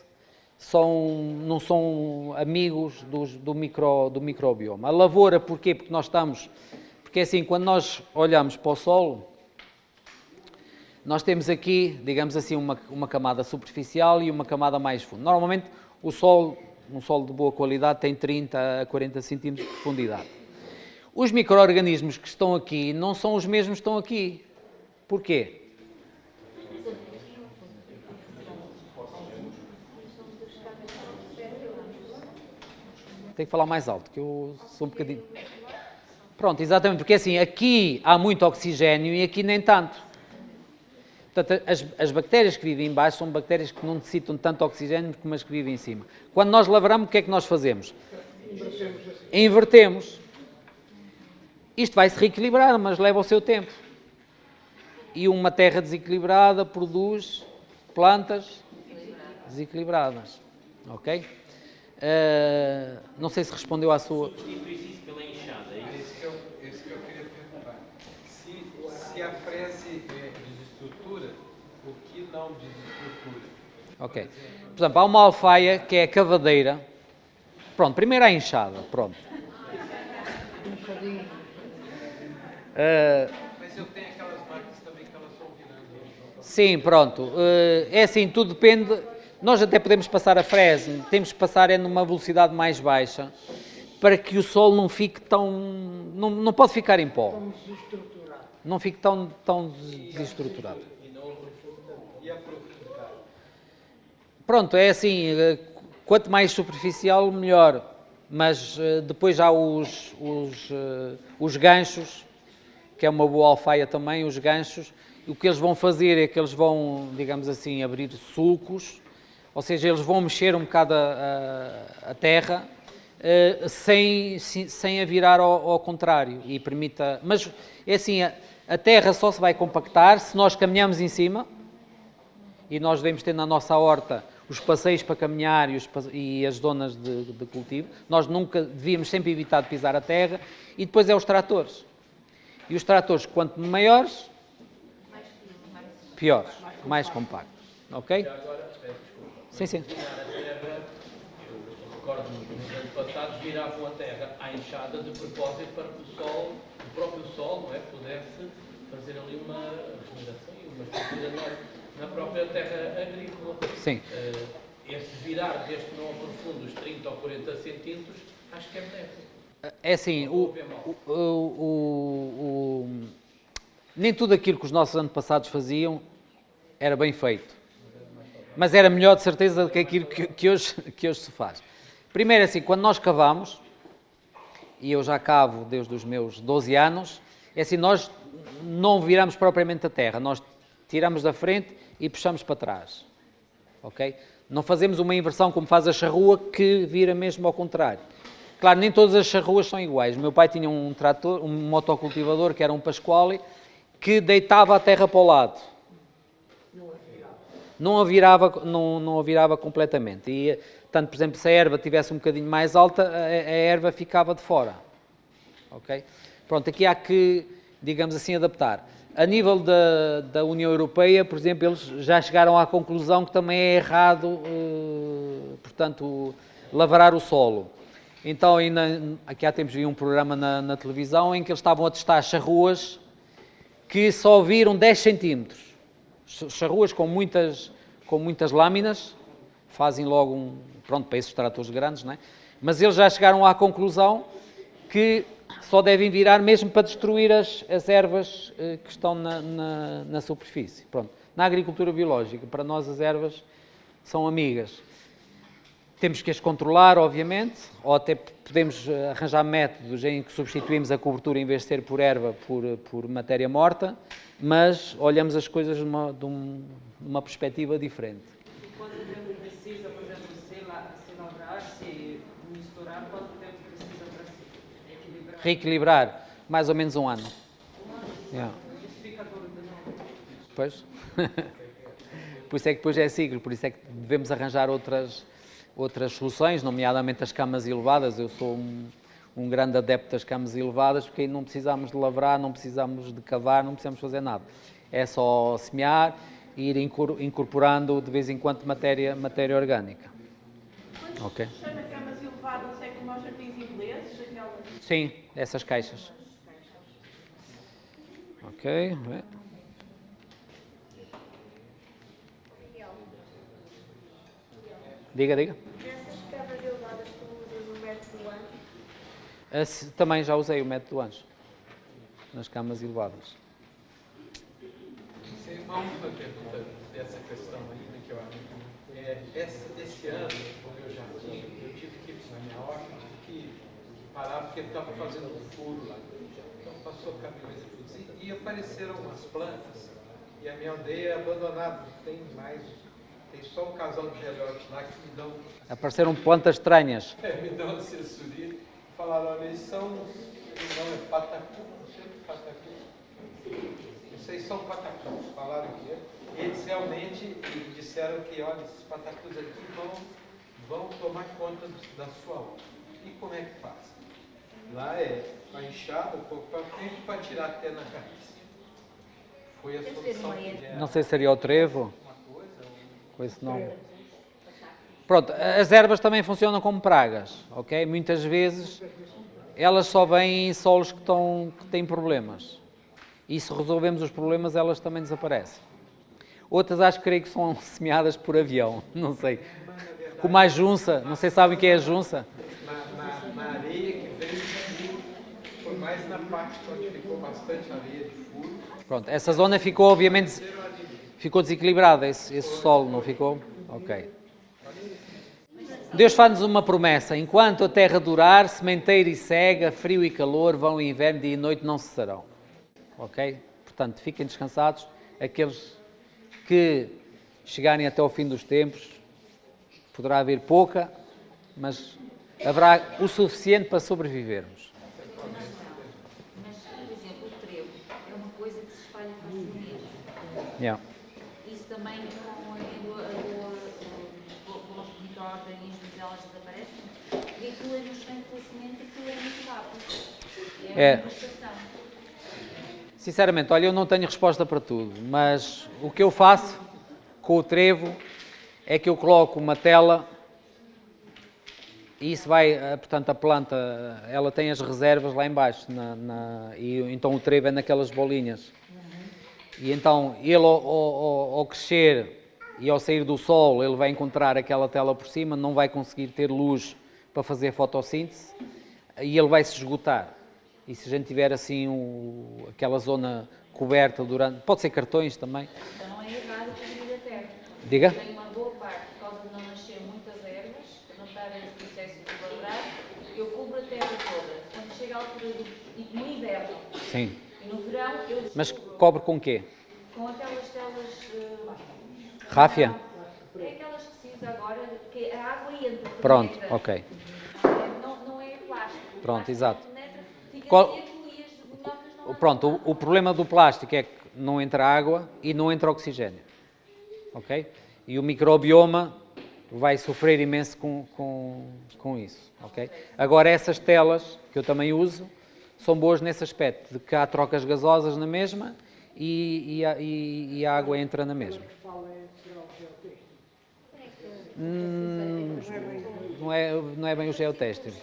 não são amigos do microbioma. A lavoura, porquê? Porque assim, quando nós olhamos para o solo, nós temos aqui, digamos assim, uma camada superficial e uma camada mais funda. Normalmente, um solo de boa qualidade tem 30 a 40 centímetros de profundidade. Os micro-organismos que estão aqui não são os mesmos que estão aqui. Porquê? Tenho que falar mais alto, que eu sou um bocadinho... Pronto, exatamente, porque assim, aqui há muito oxigénio e aqui nem tanto. Portanto, as bactérias que vivem em baixo são bactérias que não necessitam tanto oxigénio como as que vivem em cima. Quando nós lavramos, o que é que nós fazemos? Invertemos. Isto vai se reequilibrar, mas leva o seu tempo. E uma terra desequilibrada produz plantas desequilibradas. Ok? Não sei se respondeu à sua... Substitui-se isso pela enxada. É isso que eu queria perguntar. Se a freze desestrutura, o que não desestrutura? Ok. Por exemplo, há uma alfaia que é a cavadeira. Pronto, primeiro a enxada. Pronto. Mas eu tenho aquelas marcas também que elas vão virando. Sim, pronto. É assim, tudo depende. Nós até podemos passar a freze, temos que passar numa velocidade mais baixa para que o solo não fique tão... Não pode ficar em pó. Não fique tão desestruturado. E a profundidade? Pronto, é assim, quanto mais superficial, melhor. Mas depois há os ganchos, que é uma boa alfaia também, os ganchos. O que eles vão fazer é que eles vão, digamos assim, abrir sulcos, ou seja, eles vão mexer um bocado a terra, sem a virar ao contrário. E permita... Mas é assim, a terra só se vai compactar se nós caminhamos em cima, e nós devemos ter na nossa horta os passeios para caminhar e as zonas de cultivo. Nós devíamos sempre evitar de pisar a terra. E depois é os tratores. E os tratores, quanto maiores, piores, mais compactos. Ok? Sim, sim. Eu recordo-me nos anos passados viravam a terra à enxada de propósito para que o próprio sol, não é, pudesse fazer ali uma regeneração e uma estrutura na própria terra agrícola. Sim. Esse virar deste não profundo, os 30 ou 40 centímetros, acho que é benéfico. É assim, nem tudo aquilo que os nossos antepassados faziam era bem feito. Mas era melhor, de certeza, do que aquilo que hoje se faz. Primeiro, assim, quando nós cavamos, e eu já cavo desde os meus 12 anos, é assim, nós não viramos propriamente a terra, nós tiramos da frente e puxamos para trás. Ok? Não fazemos uma inversão como faz a charrua, que vira mesmo ao contrário. Claro, nem todas as charruas são iguais. O meu pai tinha um trator, um motocultivador, que era um Pasquale, que deitava a terra para o lado. Não a virava completamente. E, tanto, por exemplo, se a erva estivesse um bocadinho mais alta, a erva ficava de fora. Ok? Pronto, aqui há que, digamos assim, adaptar. A nível da União Europeia, por exemplo, eles já chegaram à conclusão que também é errado, portanto, lavrar o solo. Então, aqui há tempos vi um programa na televisão em que eles estavam a testar charruas que só viram 10 centímetros. Charruas com muitas lâminas, fazem logo pronto, para esses tratores grandes, não é? Mas eles já chegaram à conclusão que só devem virar mesmo para destruir as ervas que estão na superfície. Pronto. Na agricultura biológica, para nós as ervas são amigas. Temos que as controlar, obviamente, ou até podemos arranjar métodos em que substituímos a cobertura, em vez de ser por erva, por matéria morta, mas olhamos as coisas de uma perspectiva diferente. E quanto tempo precisa, por exemplo, se lavrar, se misturar, quanto tempo precisa para se equilibrar? Reequilibrar, mais ou menos um ano. Yeah. Isso fica duro de novo. Pois. Por isso é que depois é ciclo, por isso é que devemos arranjar outras soluções, nomeadamente as camas elevadas. Eu sou um grande adepto das camas elevadas, porque aí não precisamos de lavrar, não precisamos de cavar, não precisamos fazer nada. É só semear e ir incorporando de vez em quando matéria orgânica. Ok? Chama camas elevadas, é como aos jardins ingleses, aquelas... Sim, essas caixas. Ok. Diga. Nessas camas elevadas tu usas o método anjo? Também já usei o método anjo nas camas elevadas. Sim, uma última pergunta dessa questão ainda que eu acho. Esse ano, quando eu já tive que, na minha horta, tive que parar porque ele estava fazendo um furo lá. Então passou caminhões e tudo. E apareceram umas plantas, e a minha aldeia é abandonada, não tem mais. Tem só um casal de velhotes lá que me dão... Apareceram plantas estranhas. me dão assessoria. Falaram, olha, eles são... O nome é patacu, não sei o que é patacu. Vocês são patacus, falaram que é. Eles realmente disseram que, olha, esses patacus aqui vão tomar conta da sua horta. E como é que faz? Lá é a enxada, um pouco para frente, para tirar até na raiz. Foi a solução que deram. Não sei se seria o trevo. Com esse nome. Pronto, as ervas também funcionam como pragas, ok? Muitas vezes elas só vêm em solos que têm problemas. E se resolvemos os problemas, elas também desaparecem. Outras creio que são semeadas por avião, não sei. Como a junça, não sei se sabem o que é a junça. Na areia que veio, foi mais na parte onde ficou bastante areia de furo. Pronto, essa zona ficou, obviamente, ficou desequilibrada, esse solo, não ficou? Ok. Deus faz-nos uma promessa: enquanto a terra durar, sementeira e cega, frio e calor, vão e inverno, dia e noite não cessarão. Ok? Portanto, fiquem descansados. Aqueles que chegarem até ao fim dos tempos, poderá haver pouca, mas haverá o suficiente para sobrevivermos. Mas, por exemplo, o trevo é uma coisa que se espalha facilmente. Yeah. Isso também com os micro-organismos, elas desaparecem. E aquilo é no excelente crescimento, aquilo é muito rápido. É uma estação. Sinceramente, olha, eu não tenho resposta para tudo, mas o que eu faço com o trevo é que eu coloco uma tela e isso vai, portanto, a planta, ela tem as reservas lá em baixo, e então o trevo é naquelas bolinhas. E então, ele ao crescer e ao sair do sol, ele vai encontrar aquela tela por cima, não vai conseguir ter luz para fazer fotossíntese e ele vai se esgotar. E se a gente tiver assim aquela zona coberta durante... Pode ser cartões também. Então não é errado cobrir a terra. Diga. Tem uma boa parte, por causa de não nascer muitas ervas, para não estar esse processo de quadrar, eu cubro a terra toda. Quando chega a altura no inverno Sim. e no verão, eu Mas descubro cobre com quê? com aquelas telas... Ráfia? É aquelas que se usa agora, que a água entra. Pronto, penetra. ok. Não é plástico. O Pronto, plástico exato. penetra, fica Qual- seco e as minhocas não Pronto, o problema do plástico é que não entra água e não entra oxigênio. Ok? E o microbioma vai sofrer imenso com isso. Ok? Agora, essas telas, que eu também uso, são boas nesse aspecto, de que há trocas gasosas na mesma e a água entra na mesma. Não é bem o geotextil.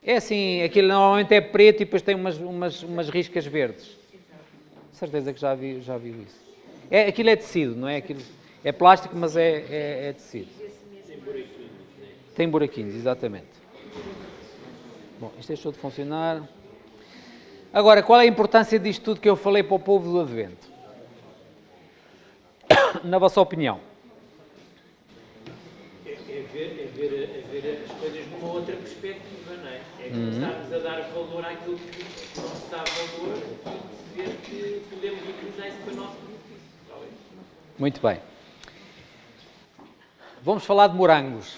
É assim, aquilo normalmente é preto e depois tem umas riscas verdes. Certeza que já viu isso. Aquilo é tecido, não é? Aquilo é plástico, mas é tecido. Tem buraquinhos, exatamente. Bom, isto deixou de funcionar. Agora, qual é a importância disto tudo que eu falei para o povo do Advento? Na vossa opinião? É ver as coisas de uma outra perspectiva, não é? É começarmos a dar valor àquilo que não se dá valor e perceber que podemos utilizar isso para o nosso benefício, talvez. Muito bem. Vamos falar de morangos.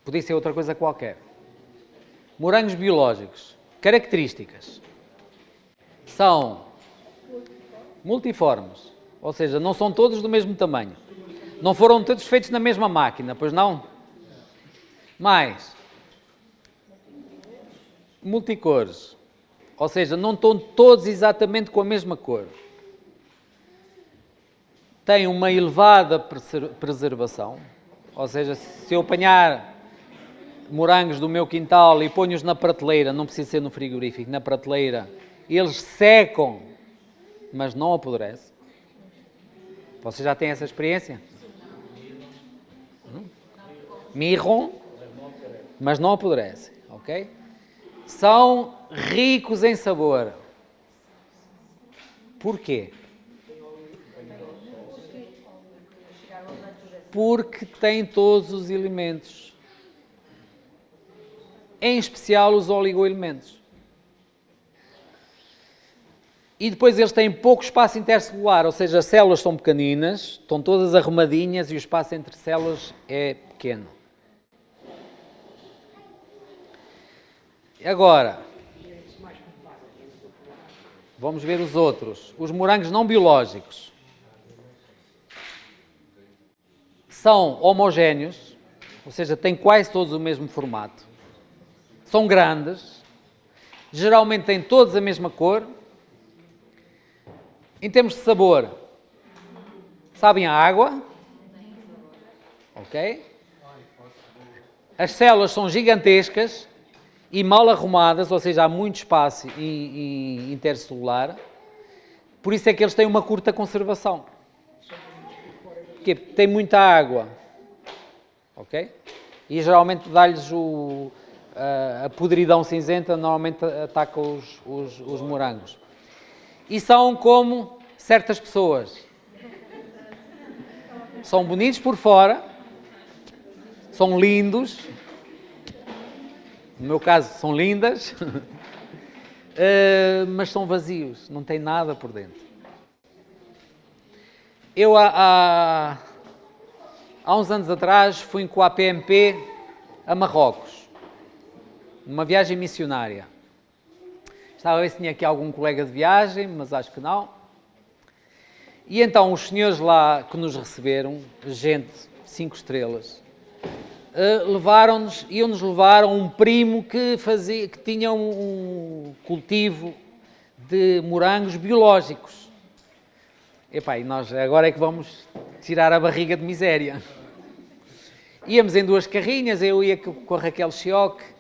Podia ser outra coisa qualquer. Morangos biológicos. Características. São multiformes, ou seja, não são todos do mesmo tamanho. Não foram todos feitos na mesma máquina, pois não? Mais, multicores, ou seja, não estão todos exatamente com a mesma cor. Têm uma elevada preservação, ou seja, se eu apanhar morangos do meu quintal e ponho-os na prateleira, não precisa ser no frigorífico, na prateleira, eles secam, mas não apodrecem. Vocês já têm essa experiência? Mirram, mas não apodrecem, ok? São ricos em sabor. Porquê? Porque têm todos os elementos, em especial os oligoelementos. E depois eles têm pouco espaço intercelular, ou seja, as células são pequeninas, estão todas arrumadinhas e o espaço entre células é pequeno. Agora, vamos ver os outros. Os morangos não biológicos são homogéneos, ou seja, têm quase todos o mesmo formato. São grandes, geralmente têm todos a mesma cor. Em termos de sabor, sabem a água, ok? As células são gigantescas e mal arrumadas, ou seja, há muito espaço intercelular, por isso é que eles têm uma curta conservação. Porque tem muita água, ok? E geralmente dá-lhes a podridão cinzenta, normalmente ataca os morangos. E são como certas pessoas. São bonitos por fora, são lindos, no meu caso são lindas, mas são vazios, não têm nada por dentro. Eu há uns anos atrás fui com a APMP a Marrocos, numa viagem missionária. Estava a ver se tinha aqui algum colega de viagem, mas acho que não. E então os senhores lá que nos receberam, gente 5 estrelas, iam-nos levar a um primo que tinha um cultivo de morangos biológicos. Epá, e nós agora é que vamos tirar a barriga de miséria. Íamos em 2 carrinhas, eu ia com a Raquel Chioque,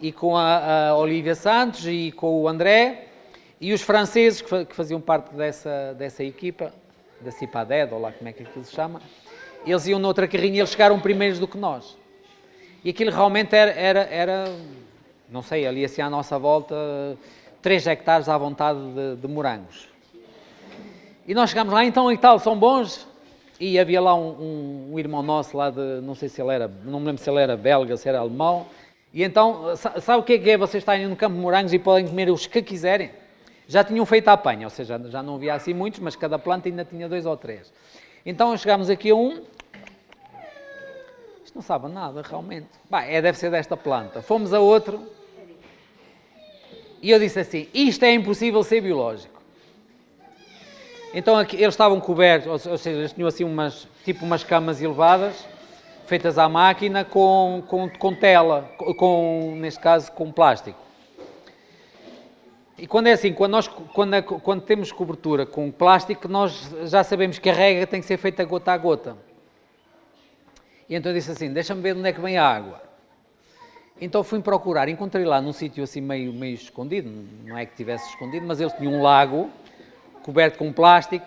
e com a Olivia Santos e com o André, e os franceses que faziam parte dessa equipa, da CIPADED, ou lá como é que aquilo se chama, eles iam noutra carrinha e eles chegaram primeiros do que nós. E aquilo realmente era não sei, ali assim à nossa volta, 3 hectares à vontade de morangos. E nós chegámos lá, então, e tal, são bons? E havia lá um irmão nosso lá de, não sei se ele era, não me lembro se ele era belga, se era alemão. E então, sabe o que é? Vocês estarem no campo de morangos e podem comer os que quiserem? Já tinham feito a apanha, ou seja, já não havia assim muitos, mas cada planta ainda tinha 2 ou 3. Então chegámos aqui a um, isto não sabe nada realmente. Deve ser desta planta. Fomos a outro e eu disse assim, isto é impossível ser biológico. Então aqui, eles estavam cobertos, ou seja, eles tinham assim umas camas elevadas, feitas à máquina com tela, neste caso com plástico. E quando é assim, quando temos cobertura com plástico, nós já sabemos que a rega tem que ser feita gota a gota. E então eu disse assim, deixa-me ver de onde é que vem a água. Então fui procurar, encontrei lá num sítio assim meio escondido, não é que tivesse escondido, mas ele tinha um lago coberto com plástico,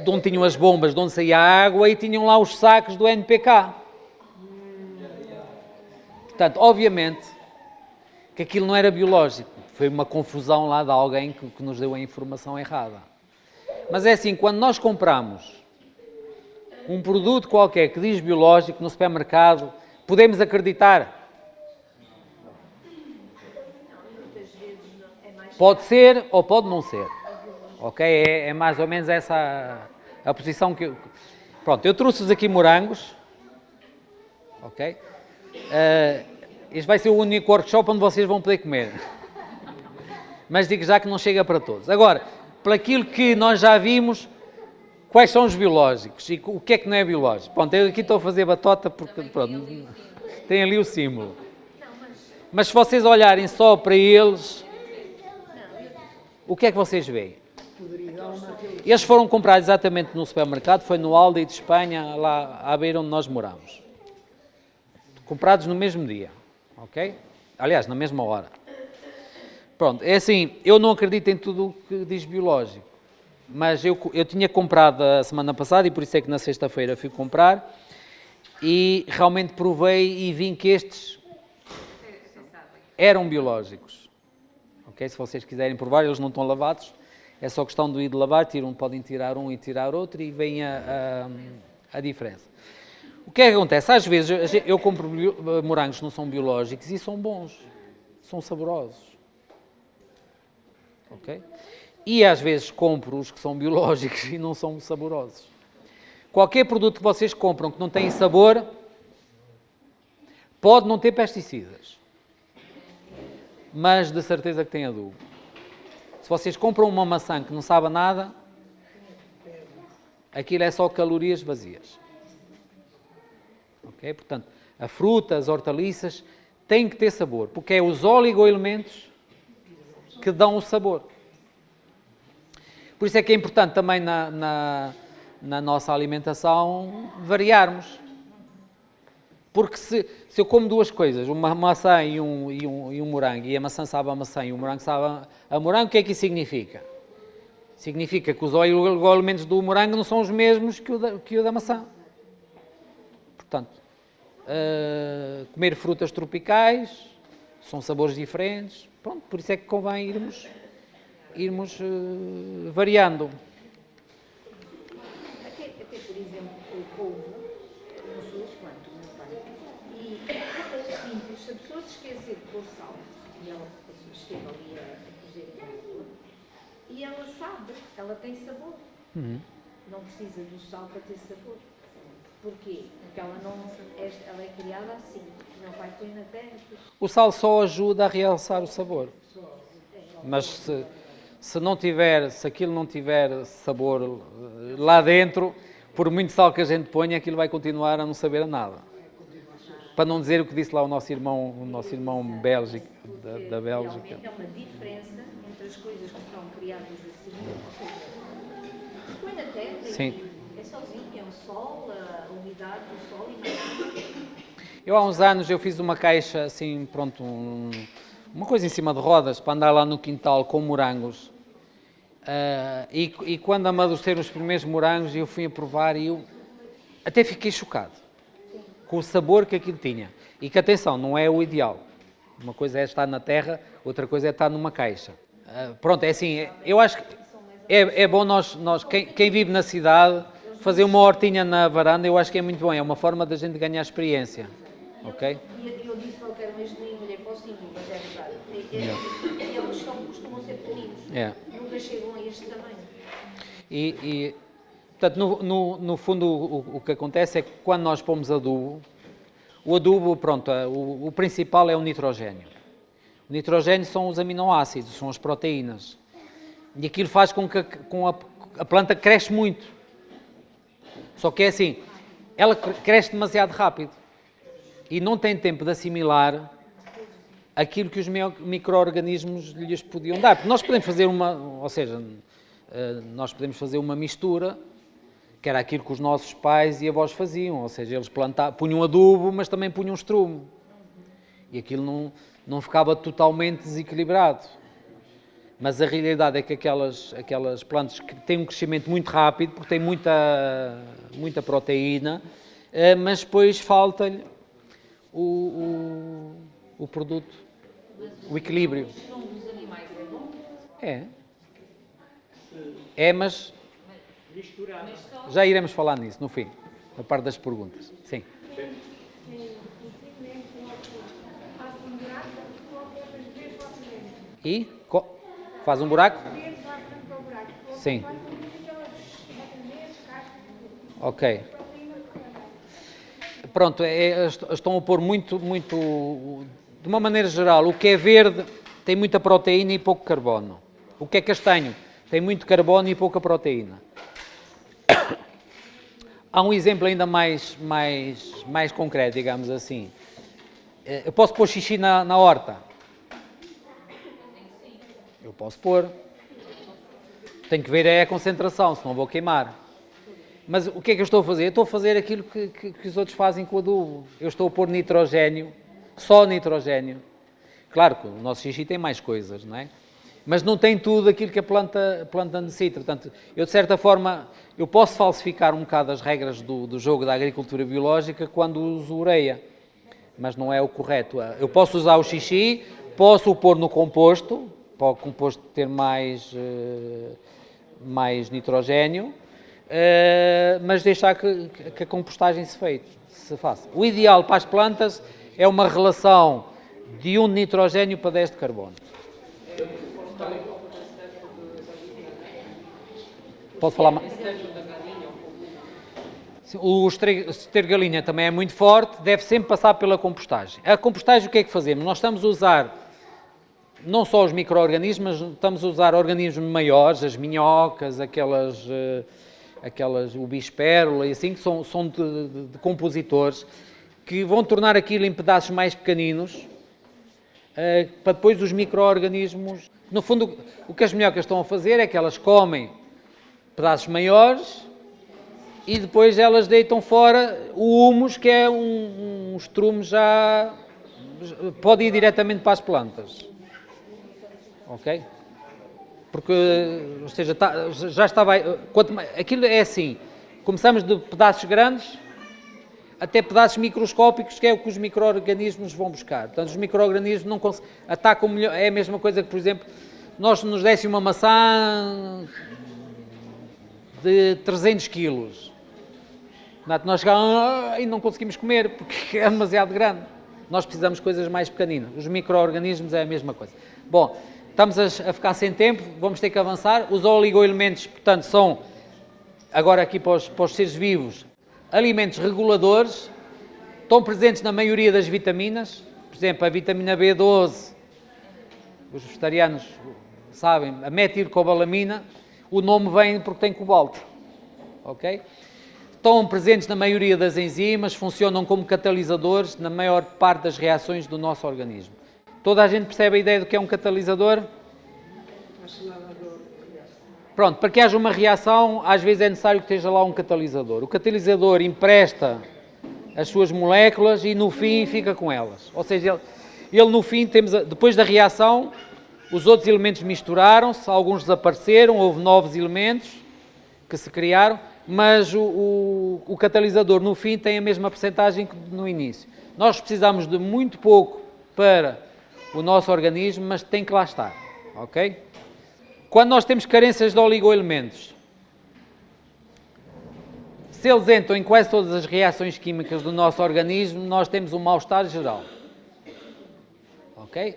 de onde tinham as bombas, de onde saía a água, e tinham lá os sacos do NPK. Portanto, obviamente, que aquilo não era biológico. Foi uma confusão lá de alguém que nos deu a informação errada. Mas é assim, quando nós compramos um produto qualquer que diz biológico no supermercado, podemos acreditar? Pode ser ou pode não ser. Ok? É mais ou menos essa a posição que eu... Pronto, eu trouxe-vos aqui morangos. Ok? Este vai ser o único workshop onde vocês vão poder comer. Mas digo já que não chega para todos. Agora, por aquilo que nós já vimos, quais são os biológicos e o que é que não é biológico? Pronto, eu aqui estou a fazer batota porque pronto, tem ali o símbolo. Mas se vocês olharem só para eles, o que é que vocês veem? Eles foram comprados exatamente no supermercado, foi no Aldi de Espanha, lá à beira onde nós moramos. Comprados no mesmo dia, ok? Aliás, na mesma hora. Pronto, é assim, eu não acredito em tudo o que diz biológico, mas eu tinha comprado a semana passada e por isso é que na sexta-feira fui comprar e realmente provei e vi que estes eram biológicos. Ok? Se vocês quiserem provar, eles não estão lavados, é só questão de ir de lavar, podem tirar um e tirar outro e vem a diferença. O que é que acontece? Às vezes eu compro morangos que não são biológicos e são bons, são saborosos. Ok? E às vezes compro os que são biológicos e não são saborosos. Qualquer produto que vocês compram que não tem sabor, pode não ter pesticidas, mas de certeza que tem adubo. Se vocês compram uma maçã que não sabe nada, aquilo é só calorias vazias. Ok? Portanto, a fruta, as hortaliças, têm que ter sabor, porque é os oligoelementos que dão o sabor. Por isso é que é importante também na nossa alimentação variarmos. Porque se eu como duas coisas, uma maçã e um morango, e a maçã sabe a maçã e o morango sabe a morango, o que é que isso significa? Significa que os oligoelementos do morango não são os mesmos que o da maçã. Portanto, comer frutas tropicais, são sabores diferentes, pronto, por isso é que convém irmos variando. Até, por exemplo, o couve, não sou eu quanto, meu pai. E é simples, se a pessoa se esquecer de pôr sal, e ela esteve ali a cozer em água, e ela sabe, ela tem sabor. Não precisa do sal para ter sabor. Porquê? Porque ela é criada assim, não vai pôr na terra. O sal só ajuda a realçar o sabor. Mas se aquilo não tiver sabor lá dentro, por muito sal que a gente ponha, aquilo vai continuar a não saber a nada. Para não dizer o que disse lá o nosso irmão Bélgica, da Bélgica. Realmente é uma diferença entre as coisas que são criadas assim, ou seja, põe na terra e é sozinho, é o sol, a umidade do sol e nada. Eu há uns anos eu fiz uma caixa assim, pronto, uma coisa em cima de rodas para andar lá no quintal com morangos. E quando amadureceram os primeiros morangos, eu fui a provar e eu até fiquei chocado com o sabor que aquilo tinha. E que, atenção, não é o ideal. Uma coisa é estar na terra, outra coisa é estar numa caixa. Pronto, é assim, eu acho que é bom quem vive na cidade, fazer uma hortinha na varanda, eu acho que é muito bom, é uma forma da gente ganhar experiência, ok? E eu disse que eu quero um gelinho, olhei para o símbolo, mas é verdade. Eles costumam ser pequeninos, nunca chegam a este tamanho. Portanto, no fundo, o que acontece é que quando nós pomos adubo, o adubo, pronto, o principal é o nitrogénio. O nitrogénio são os aminoácidos, são as proteínas. E aquilo faz com que a planta cresce muito. Só que é assim, ela cresce demasiado rápido e não tem tempo de assimilar aquilo que os micro-organismos lhes podiam dar. Porque nós podemos fazer nós podemos fazer uma mistura, que era aquilo que os nossos pais e avós faziam, ou seja, eles punham adubo, mas também punham estrumo. E aquilo não ficava totalmente desequilibrado. Mas a realidade é que aquelas plantas que têm um crescimento muito rápido, porque têm muita proteína, mas depois falta-lhe o produto, o equilíbrio. O estrumo dos animais é bom? Mas já iremos falar nisso no fim, na parte das perguntas. Sim. E faz um buraco? Sim. Ok. Pronto, estão a pôr muito, de uma maneira geral, o que é verde tem muita proteína e pouco carbono. O que é castanho tem muito carbono e pouca proteína. Há um exemplo ainda mais concreto, digamos assim. Eu posso pôr xixi na horta? Eu posso pôr. Tenho que ver a concentração, senão vou queimar. Mas o que é que eu estou a fazer? Eu estou a fazer aquilo que os outros fazem com o adubo. Eu estou a pôr nitrogénio, só nitrogénio. Claro que o nosso xixi tem mais coisas, não é? Mas não tem tudo aquilo que a planta necessita. Portanto, eu de certa forma, eu posso falsificar um bocado as regras do jogo da agricultura biológica quando uso ureia. Mas não é o correto. Eu posso usar o xixi, posso o pôr no composto, para o composto ter mais nitrogénio, mas deixar que a compostagem se faça. O ideal para as plantas é uma relação de 1 de nitrogénio para 10 de carbono. Pode falar mais? O esterco de galinha também é muito forte, deve sempre passar pela compostagem. A compostagem, o que é que fazemos? Nós estamos a usar não só os micro-organismos, mas estamos a usar organismos maiores, as minhocas, o bispérola e assim, que são de compositores, que vão tornar aquilo em pedaços mais pequeninos, para depois os micro-organismos... No fundo, o que as minhocas estão a fazer é que elas comem pedaços maiores e depois elas deitam fora o humus, que é um estrume já... pode ir diretamente para as plantas. Ok? Porque, ou seja, já estava... Aquilo é assim, começamos de pedaços grandes até pedaços microscópicos, que é o que os micro-organismos vão buscar. Portanto, os micro-organismos não atacam melhor. É a mesma coisa que, por exemplo, nós nos desse uma maçã de 300 quilos. Nós chegamos e não conseguimos comer, porque é demasiado grande. Nós precisamos de coisas mais pequeninas. Os micro-organismos é a mesma coisa. Bom, estamos a ficar sem tempo, vamos ter que avançar. Os oligoelementos, portanto, são, agora aqui para os seres vivos, alimentos reguladores, estão presentes na maioria das vitaminas. Por exemplo, a vitamina B12, os vegetarianos sabem, a metilcobalamina, o nome vem porque tem cobalto. Ok? Estão presentes na maioria das enzimas, funcionam como catalisadores na maior parte das reações do nosso organismo. Toda a gente percebe a ideia do que é um catalisador? Pronto, para que haja uma reação, às vezes é necessário que esteja lá um catalisador. O catalisador empresta as suas moléculas e no fim fica com elas. Ou seja, ele no fim, depois da reação, os outros elementos misturaram-se, alguns desapareceram, houve novos elementos que se criaram, mas o catalisador no fim tem a mesma percentagem que no início. Nós precisamos de muito pouco para o nosso organismo, mas tem que lá estar, ok? Quando nós temos carências de oligoelementos, se eles entram em quase todas as reações químicas do nosso organismo, nós temos um mal-estar geral, ok?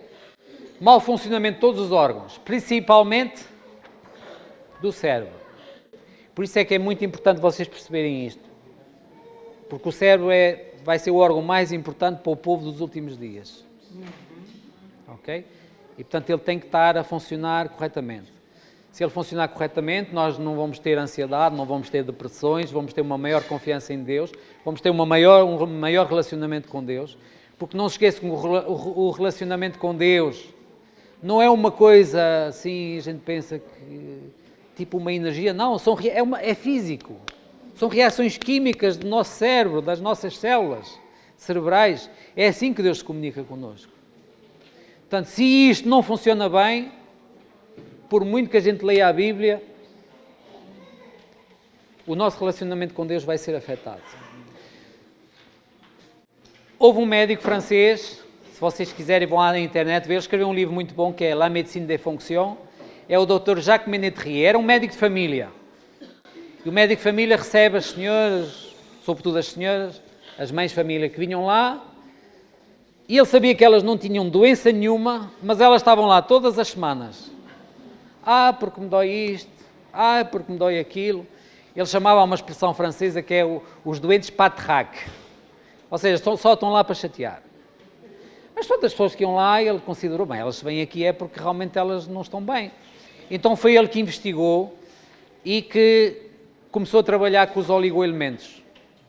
Mau funcionamento de todos os órgãos, principalmente do cérebro. Por isso é que é muito importante vocês perceberem isto, porque o cérebro vai ser o órgão mais importante para o povo dos últimos dias, ok? E portanto ele tem que estar a funcionar corretamente. Se ele funcionar corretamente, nós não vamos ter ansiedade, não vamos ter depressões, vamos ter uma maior confiança em Deus, vamos ter um maior relacionamento com Deus, porque não se esqueçam que o relacionamento com Deus não é uma coisa assim, a gente pensa que tipo uma energia, não, é físico. São reações químicas do nosso cérebro, das nossas células cerebrais. É assim que Deus se comunica connosco. Portanto, se isto não funciona bem, por muito que a gente leia a Bíblia, o nosso relacionamento com Deus vai ser afetado. Houve um médico francês, se vocês quiserem vão lá na internet ver, escreveu um livro muito bom que é La Médecine des Fonctions, é o Dr. Jacques Ménétrier, era um médico de família. E o médico de família recebe as senhoras, sobretudo as senhoras, as mães de família que vinham lá, e ele sabia que elas não tinham doença nenhuma, mas elas estavam lá todas as semanas. Porque me dói isto, porque me dói aquilo. Ele chamava uma expressão francesa que é os doentes patraque. Ou seja, só estão lá para chatear. Mas todas as pessoas que iam lá, ele considerou, bem, elas vêm aqui porque realmente elas não estão bem. Então foi ele que investigou e que começou a trabalhar com os oligoelementos.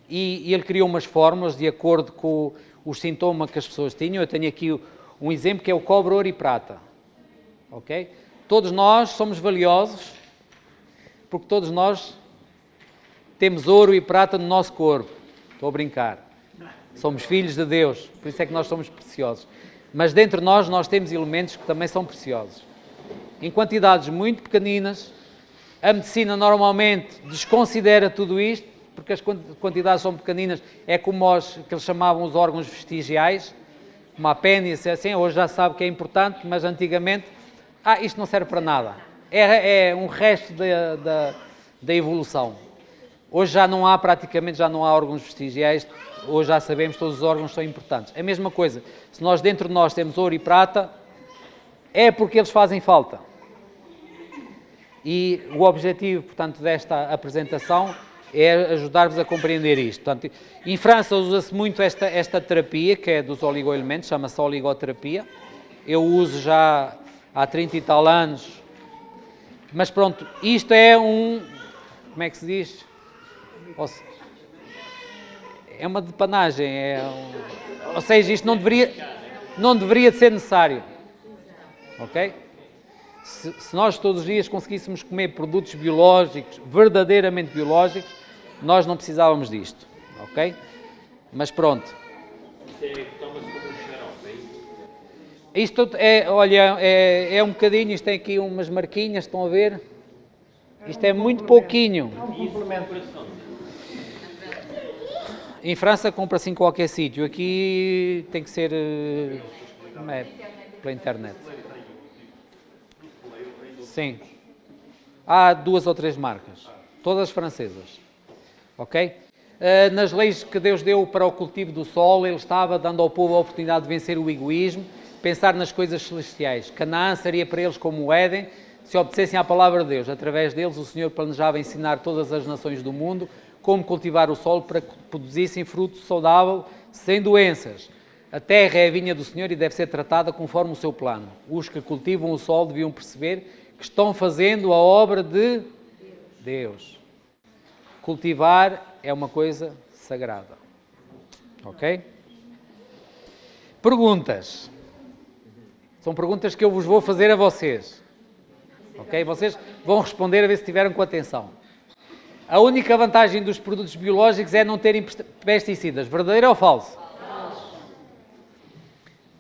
E ele criou umas fórmulas de acordo com os sintomas que as pessoas tinham. Eu tenho aqui um exemplo que é o cobre, ouro e prata. Ok? Todos nós somos valiosos, porque todos nós temos ouro e prata no nosso corpo. Estou a brincar. Somos filhos de Deus, por isso é que nós somos preciosos. Mas dentro de nós temos elementos que também são preciosos. Em quantidades muito pequeninas, a medicina normalmente desconsidera tudo isto, porque as quantidades são pequeninas, é como que eles chamavam os órgãos vestigiais, como a apêndice, assim, hoje já sabe que é importante, mas antigamente isto não serve para nada. É um resto da evolução. Hoje praticamente já não há órgãos vestigiais, hoje já sabemos que todos os órgãos são importantes. A mesma coisa, se nós dentro de nós temos ouro e prata, é porque eles fazem falta. E o objetivo, portanto, desta apresentação é ajudar-vos a compreender isto. Portanto, em França usa-se muito esta terapia, que é dos oligoelementos, chama-se oligoterapia. Eu uso já há 30 e tal anos, mas pronto, isto é como é que se diz? É uma depanagem, ou seja, isto não deveria de ser necessário, ok? Se nós todos os dias conseguíssemos comer produtos biológicos, verdadeiramente biológicos, nós não precisávamos disto, ok? Mas pronto. Isto é um bocadinho, isto tem aqui umas marquinhas, estão a ver? Isto é muito pouquinho. Em França compra-se em qualquer sítio, aqui tem que ser pela internet. Sim. Há 2 ou 3 marcas, todas francesas, ok? Nas leis que Deus deu para o cultivo do solo, Ele estava dando ao povo a oportunidade de vencer o egoísmo, pensar nas coisas celestiais. Canaã seria para eles como o Éden, se obedecessem à palavra de Deus. Através deles, o Senhor planejava ensinar todas as nações do mundo como cultivar o solo para que produzissem fruto saudável, sem doenças. A terra é a vinha do Senhor e deve ser tratada conforme o seu plano. Os que cultivam o solo deviam perceber que estão fazendo a obra de Deus. Cultivar é uma coisa sagrada. Ok? Perguntas. São perguntas que eu vos vou fazer a vocês. Ok? Vocês vão responder a ver se estiveram com atenção. A única vantagem dos produtos biológicos é não terem pesticidas. Verdadeiro ou falso? Falso.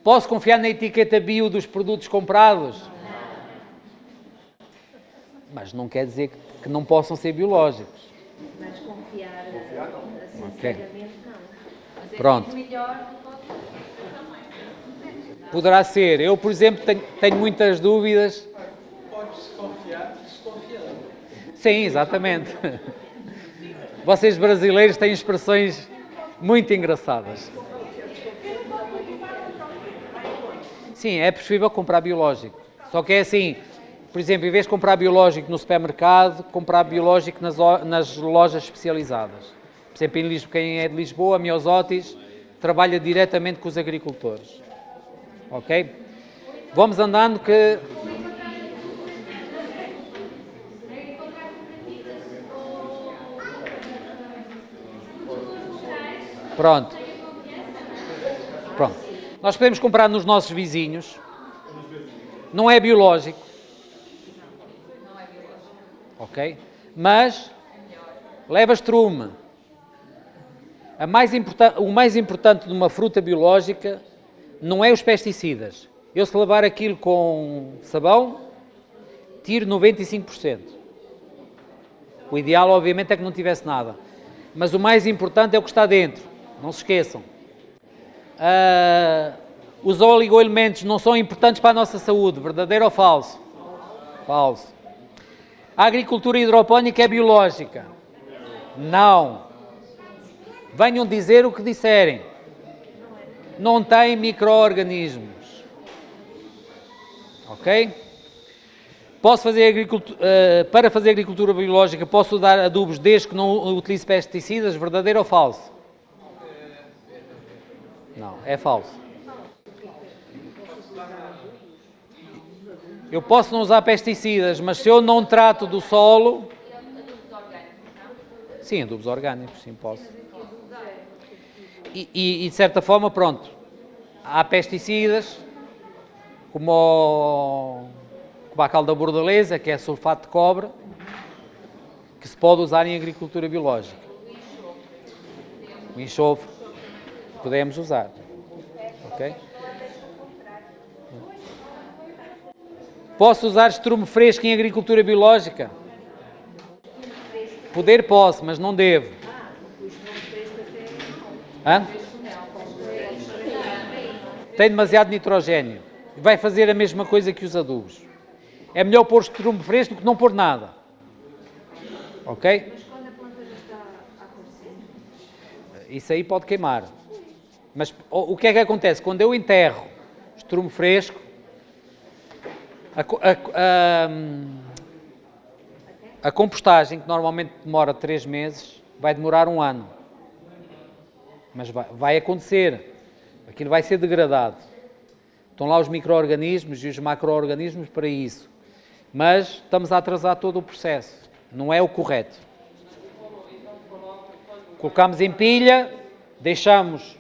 Posso confiar na etiqueta bio dos produtos comprados? Mas não quer dizer que não possam ser biológicos. Mas confiar assim, okay. Cegamente não. Mas é Pronto. melhor do que também. Poderá ser. Eu, por exemplo, tenho muitas dúvidas. Pode-se confiar desconfiando. Sim, exatamente. Vocês brasileiros têm expressões muito engraçadas. Sim, é preferível comprar biológico. Só que é assim, por exemplo, em vez de comprar biológico no supermercado, comprar biológico nas lojas especializadas. Por exemplo, em Lisboa, quem é de Lisboa, a Miosotis, trabalha diretamente com os agricultores. Ok? Vamos andando que... Pronto. Pronto. Nós podemos comprar nos nossos vizinhos. Não é biológico. Ok? Mas leva estrume. O mais importante de uma fruta biológica não é os pesticidas. Eu, se lavar aquilo com sabão, tiro 95%. O ideal, obviamente, é que não tivesse nada. Mas o mais importante é o que está dentro. Não se esqueçam. Os oligoelementos não são importantes para a nossa saúde. Verdadeiro ou falso? Falso. A agricultura hidropónica é biológica? Não. Venham dizer o que disserem. Não tem micro-organismos. Ok? Posso fazer para fazer agricultura biológica, posso dar adubos desde que não utilize pesticidas? Verdadeiro ou falso? Não, é falso. Eu posso não usar pesticidas, mas se eu não trato do solo... Sim, adubos orgânicos, sim, posso. E de certa forma, pronto, há pesticidas, como a cal da bordaleza, que é sulfato de cobre, que se pode usar em agricultura biológica. O enxofre, podemos usar. Ok? Posso usar estrume fresco em agricultura biológica? Poder posso, mas não devo. Hã? Tem demasiado nitrogénio. Vai fazer a mesma coisa que os adubos. É melhor pôr estrume fresco do que não pôr nada. Ok? Mas quando a planta já está a aparecer? Isso aí pode queimar. Mas o que é que acontece? Quando eu enterro estrume fresco, a compostagem, que normalmente demora 3 meses, vai demorar 1 ano. Mas vai acontecer. Aquilo vai ser degradado. Estão lá os micro-organismos e os macro-organismos para isso. Mas estamos a atrasar todo o processo. Não é o correto. Colocamos em pilha, deixamos...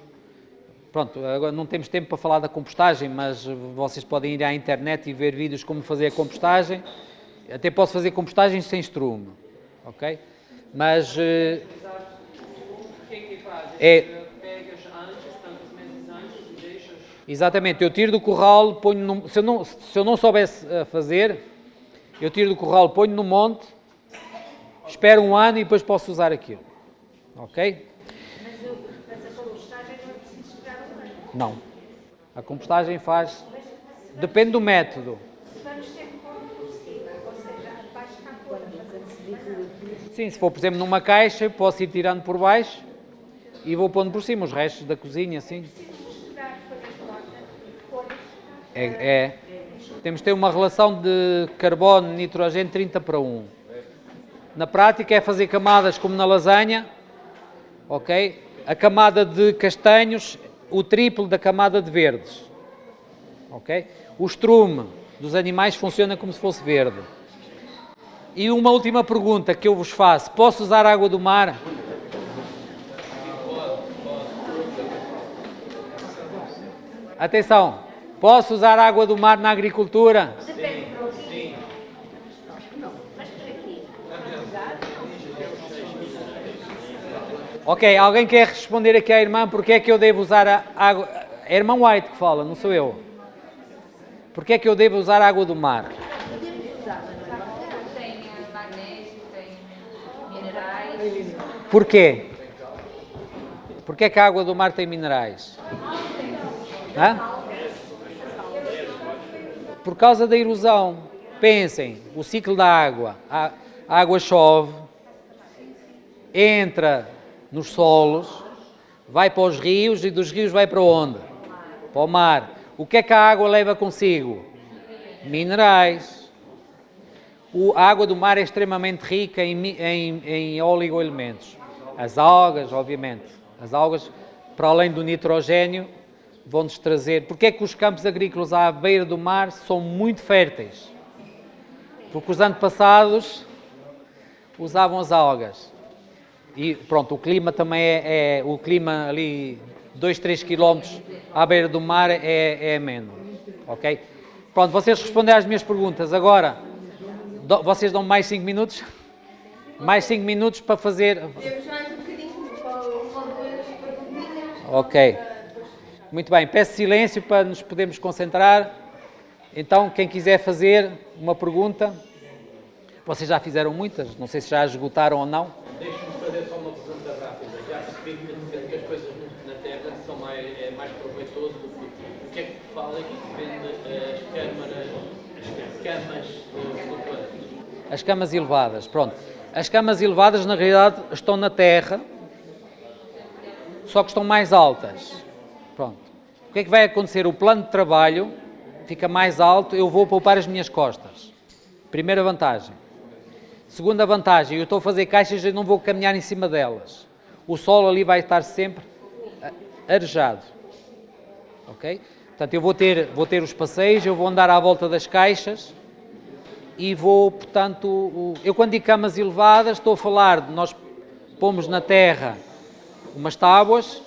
Pronto, agora não temos tempo para falar da compostagem, mas vocês podem ir à internet e ver vídeos como fazer a compostagem. Até posso fazer compostagem sem estrume. Ok? Mas... O que é que fazes? Pegas antes, tantos meses antes e deixas... Exatamente, eu tiro do curral, ponho no, se eu não soubesse fazer, eu tiro do curral, ponho no monte, espero 1 ano e depois posso usar aquilo. Ok? Mas a compostagem não é preciso esperar 1 ano. Não. A compostagem faz... Depende do método. Vamos sempre pôr por cima, ou seja, abaixo está fora, mas antes de vir Sim, se for, por exemplo, numa caixa, posso ir tirando por baixo e vou pondo por cima os restos da cozinha, assim. misturar folhas de horta e folhas. Temos de ter uma relação de carbono e nitrogênio 30:1. Na prática é fazer camadas como na lasanha, ok? A camada de castanhos, o triplo da camada de verdes, ok? O estrume dos animais funciona como se fosse verde. E uma última pergunta que eu vos faço, posso usar água do mar? Atenção, posso usar água do mar na agricultura? Sim. Mas por aqui. Ok, alguém quer responder aqui à irmã porque é que eu devo usar a água... É a irmã White que fala, não sou eu. Porque é que eu devo usar a água do mar? Tem magnésio, tem minerais. Porquê? Porquê é que a água do mar tem minerais? Hã? por causa da erosão, pensem, o ciclo da água, a água chove, entra nos solos, vai para os rios e dos rios vai para onde? Para o mar. O que é que a água leva consigo? Minerais. A água do mar é extremamente rica em oligoelementos. As algas, obviamente. As algas, para além do nitrogênio, vão-nos trazer... Porquê é que os campos agrícolas à beira do mar são muito férteis? Porque os antepassados usavam as algas. E pronto, o clima também o clima ali 2, 3 quilómetros à beira do mar é ameno, ok? Pronto, vocês responderam às minhas perguntas. Agora, vocês dão mais 5 minutos? Mais 5 minutos para fazer... Temos mais um bocadinho para as perguntinhas. Ok. Muito bem, peço silêncio para nos podermos concentrar. Então, quem quiser fazer uma pergunta... Vocês já fizeram muitas, não sei se já esgotaram ou não. Deixe-me fazer só uma pergunta rápida. Já percebi que as coisas na Terra são mais proveitosas do que... O que é que fala e defende as camas flutuantes? As camas elevadas, pronto. As camas elevadas, na realidade, estão na Terra, só que estão mais altas. Pronto. O que é que vai acontecer? O plano de trabalho fica mais alto, eu vou poupar as minhas costas. Primeira vantagem. Segunda vantagem, eu estou a fazer caixas e não vou caminhar em cima delas. O solo ali vai estar sempre arejado. Ok? Portanto, eu vou ter os passeios, eu vou andar à volta das caixas e vou, portanto... Eu quando digo camas elevadas, estou a falar de nós pomos na terra umas tábuas,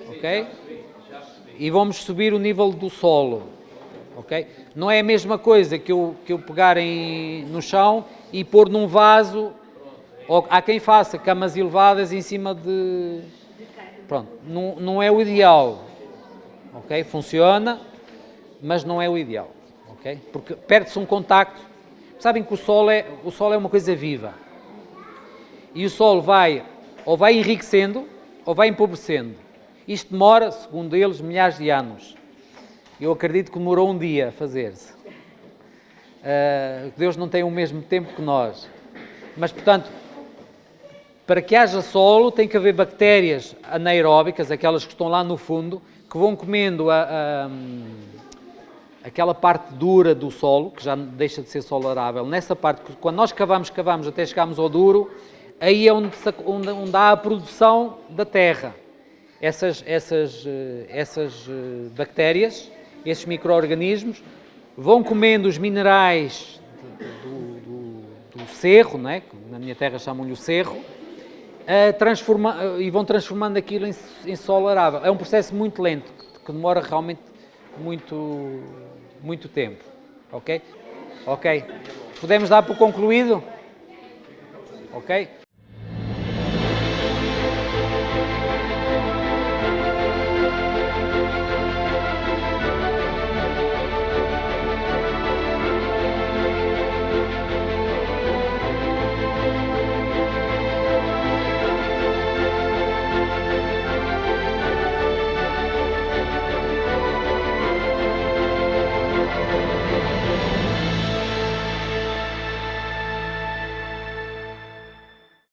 ok? E vamos subir o nível do solo, ok? Não é a mesma coisa que eu pegar no chão e pôr num vaso, ou há quem faça camas elevadas em cima de... Pronto, não é o ideal, ok? Funciona, mas não é o ideal, ok? Porque perde-se um contacto. Sabem que o solo é uma coisa viva. E o solo ou vai enriquecendo, ou vai empobrecendo. Isto demora, segundo eles, milhares de anos. Eu acredito que demorou um dia a fazer-se. Deus não tem o mesmo tempo que nós. Mas, portanto, para que haja solo, tem que haver bactérias anaeróbicas, aquelas que estão lá no fundo, que vão comendo aquela parte dura do solo, que já deixa de ser solo arável. Nessa parte, quando nós cavamos até chegarmos ao duro, aí é onde há a produção da terra. Essas bactérias, esses micro-organismos, vão comendo os minerais do cerro, né? Na minha terra chamam-lhe o cerro, e vão transformando aquilo em solo arável. É um processo muito lento, que demora realmente muito tempo. Ok? Ok. Podemos dar por concluído? Ok?